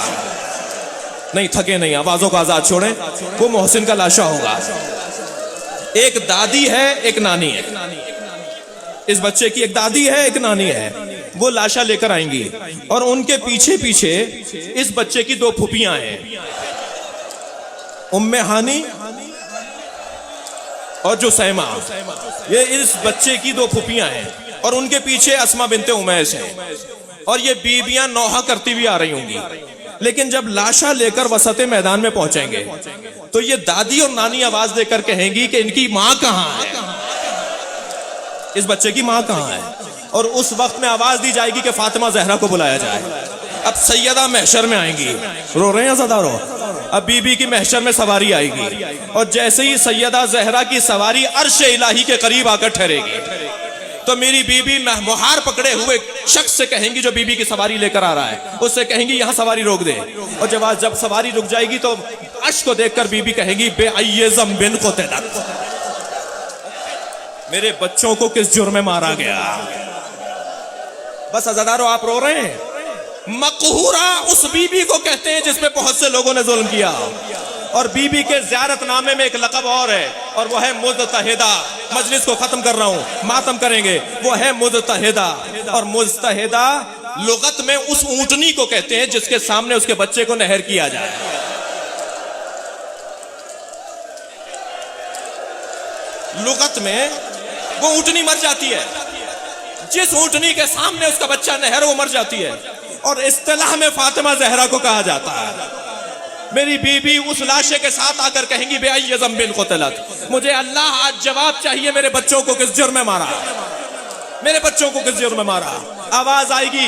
نہیں تھکے نہیں، آوازوں کو آزاد چھوڑیں، وہ محسن کا لاشا ہوگا۔ ایک دادی ہے ایک نانی ہے، اس بچے کی ایک دادی ہے ایک نانی ہے، وہ لاشا لے کر آئیں گی، اور ان کے پیچھے پیچھے اس بچے کی 2 پھوپھیاں ہیں، ام ہانی اور جسیمہ، یہ اس بچے کی 2 پھوپھیاں ہیں، اور ان کے پیچھے اسما بنت امیس ہیں، اور یہ بیویاں نوحہ کرتی ہوئی آ رہی ہوں گی۔ لیکن جب لاشا لے کر وسط میدان میں پہنچیں گے تو یہ دادی اور نانی آواز دے کر کہیں گی کہ ان کی ماں کہاں ہے، اس بچے کی ماں کہاں ہے، اور اس وقت میں آواز دی جائے گی کہ فاطمہ زہرا کو بلایا جائے۔ اب سیدہ محشر میں آئیں گی، رو رہے ہیں عزاداروں، اب بی بی کی محشر میں سواری آئے گی، اور جیسے ہی سیدہ زہرا کی سواری عرش الہی کے قریب آ کر ٹھہرے گی تو میری بی بی مہار پکڑے ہوئے شخص سے کہیں گی جو بی بی کی سواری لے کر آ رہا ہے، اس سے کہیں گی یہاں سواری روک دے، اور جب سواری رک جائے گی تو عرش کو دیکھ کر بی بی کہیں گی بے ای ذنب قتلت، میرے بچوں کو کس جرم میں مارا گیا۔ بس عزادارو آپ رو رہے ہیں، مقہورہ اس بی بی کو کہتے ہیں جس پہ بہت سے لوگوں نے ظلم کیا، اور بی بی کے زیارت نامے میں ایک لقب اور ہے، اور وہ ہے مجتہدہ۔ مجلس کو ختم کر رہا ہوں، ماتم کریں گے، وہ ہے مجتہدہ، اور مجتہدہ لغت میں اس اونٹنی کو کہتے ہیں جس کے سامنے اس کے بچے کو نہر کیا جائے۔ لغت میں وہ اونٹنی مر جاتی ہے، جس اونٹنی کے سامنے اس کا بچہ نہر وہ مر جاتی ہے، اور اصطلاح میں فاطمہ زہرا کو کہا جاتا ہے. میری بیوی اس لاشے کے ساتھ آ کر کہیں گی بے ای ذنب قتلت. مجھے اللہ آج جواب چاہیے میرے بچوں کو کس جرم میں مارا, میرے بچوں کو کس جرم میں مارا. آواز آئے گی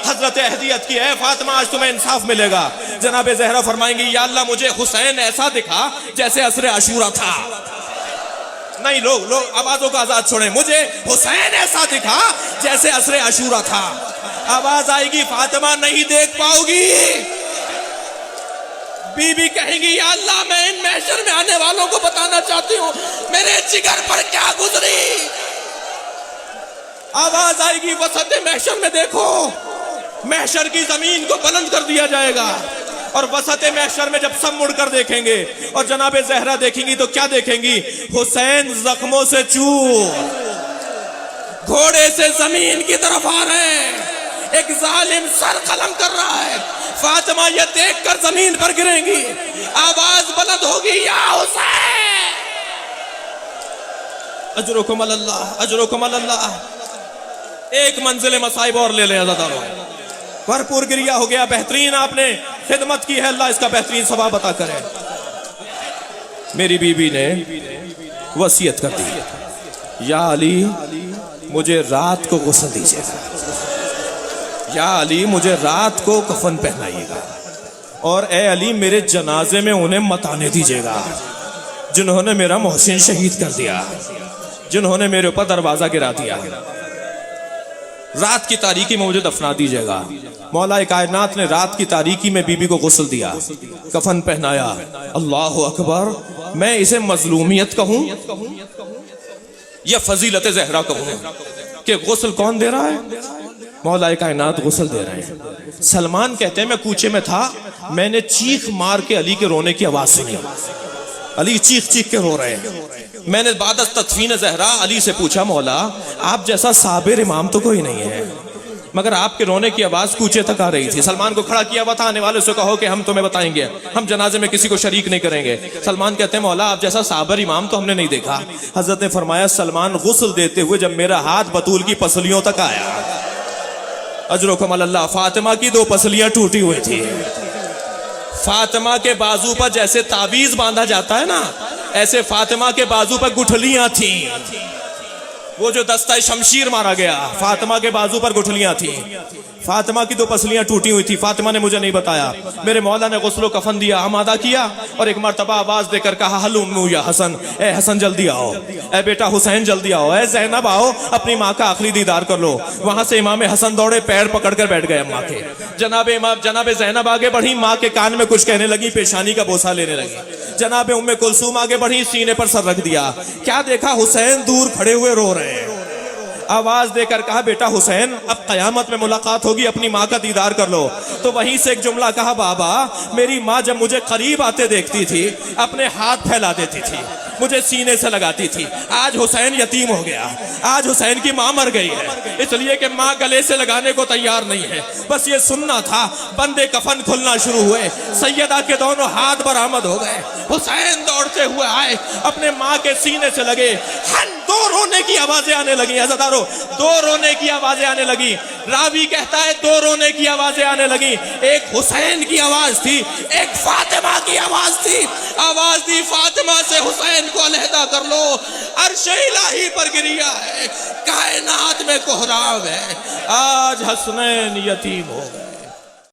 حضرت اہدیت کی, اے فاطمہ آج تمہیں انصاف ملے گا. جناب زہرا فرمائیں گی یا اللہ مجھے حسین ایسا دکھا جیسے عصر عاشورہ تھا. نہیں, لوگ آوازوں کو آزاد چھوڑیں. مجھے حسین ایسا دکھا جیسے عصر عاشورہ تھا. آواز آئے گی فاطمہ نہیں دیکھ پاؤ گی. بی بی کہیں گی یا اللہ میں ان محشر میں آنے والوں کو بتانا چاہتی ہوں میرے جگر پر کیا گزری. آواز آئے گی وسط محشر میں دیکھو, محشر کی زمین کو بلند کر دیا جائے گا, اور وسط محشر میں جب سب مڑ کر دیکھیں گے اور جناب زہرا دیکھیں گی تو کیا دیکھیں گی؟ حسین زخموں سے چور گھوڑے سے زمین کی طرف آ رہے ہیں, ایک ظالم سر قلم کر رہا ہے. فاطمہ یہ دیکھ کر زمین پر گریں گی, آواز بلند ہوگی یا حسین اجرکم اللہ, اجرکم اللہ. ایک منزل مصائب اور لے لیں عزادارو. بھرپور گریا ہو گیا, بہترین آپ نے خدمت کی ہے, اللہ اس کا بہترین ثواب عطا کرے. میری بیوی نے وصیت کر دی یا علی مجھے رات کو غسل دیجیے گا, یا علی مجھے رات کو کفن پہنائیے گا, اور اے علی میرے جنازے میں انہیں مت آنے دیجیے گا جنہوں نے میرا محسن شہید کر دیا, جنہوں نے میرے اوپر دروازہ گرا دیا. رات کی تاریکی میں مجھے دفنا دیجیے گا. مولا کائنات نے رات کی تاریکی میں بی بی کو غسل دیا, کفن پہنایا. اللہ اکبر. میں اسے مظلومیت کہوں یا فضیلت زہرا کہوں کہ غسل کون دے رہا ہے؟ مولا کائنات غسل دے رہے ہیں. سلمان کہتے ہیں میں کوچے میں تھا, میں نے چیخ مار کے علی کے رونے کی آواز سنی. علی چیخ چیخ کے رو رہے ہیں. میں نے بعد از تدفین زہرا علی سے پوچھا مولا آپ جیسا صابر امام تو کوئی نہیں ہے, مگر آپ کے رونے کی آواز کوچے تک آ رہی تھی. سلمان کو کھڑا کیا ہوا تھا, آنے والے سے کہو کہ ہم تمہیں بتائیں گے, ہم جنازے میں کسی کو شریک نہیں کریں گے. سلمان کہتے ہیں مولا آپ جیسا صابر امام تو ہم نے نہیں دیکھا. حضرت نے فرمایا سلمان غسل دیتے ہوئے جب میرا ہاتھ بطول کی پسلیوں تک آیا, اجرکم اللہ, فاطمہ کی 2 پسلیاں ٹوٹی ہوئی تھی. فاطمہ کے بازو پر جیسے تعویذ باندھا جاتا ہے نا, ایسے فاطمہ کے بازو پر گٹھلیاں تھیں. وہ جو دستہ شمشیر مارا گیا فاطمہ کے بازو پر گٹھلیاں تھیں. فاطمہ کی 2 پسلیاں ٹوٹی ہوئی تھی. فاطمہ نے مجھے نہیں بتایا. میرے مولا نے غسل و کفن دیا, آمادہ کیا, اور ایک مرتبہ آواز دے کر کہا ہلومو یا حسن, اے حسن جلدی آؤ, اے بیٹا حسین جلدی آؤ, اے زینب آؤ اپنی ماں کا آخری دیدار کر لو. وہاں سے امام حسن دوڑے, پیر پکڑ کر بیٹھ گئے اماں کے. جناب زینب آگے بڑھی, ماں کے کان میں کچھ کہنے لگی, پیشانی کا بوسہ لینے لگی. جناب ام کلثوم آگے بڑھی, سینے پر سر رکھ دیا. کیا دیکھا؟ حسین دور کھڑے ہوئے رو رہے ہیں. آواز دے کر کہا بیٹا حسین اب قیامت میں ملاقات ہوگی, اپنی ماں کا دیدار کر لو. تو وہیں سے ایک جملہ کہا بابا میری ماں جب مجھے قریب آتے دیکھتی تھی اپنے ہاتھ پھیلا دیتی تھی, مجھے سینے سے لگاتی تھی. آج حسین یتیم ہو گیا, آج حسین کی ماں مر گئی ہے, اس لیے کہ ماں گلے سے لگانے کو تیار نہیں ہے. بس یہ سننا تھا. بندے کفن کھلنا شروع ہوئے, سیدہ کے دونوں ہاتھ برآمد ہو گئے. حسین دوڑتے ہوئے آئے, اپنے ماں کے سینے سے لگے. 2 رونے کی آوازیں آنے لگی. عزادارو 2 رونے کی آوازیں آنے لگی. راوی کہتا ہے 2 رونے کی آوازیں آنے لگی. ایک حسین کی آواز تھی, ایک فاطمہ کی آواز تھی. آواز دی فاطمہ سے حسین کو علیحدہ کر لو. عرش الہی پر گریا ہے, کائنات میں کوہرام ہے. آج حسنین یتیم ہو گئے.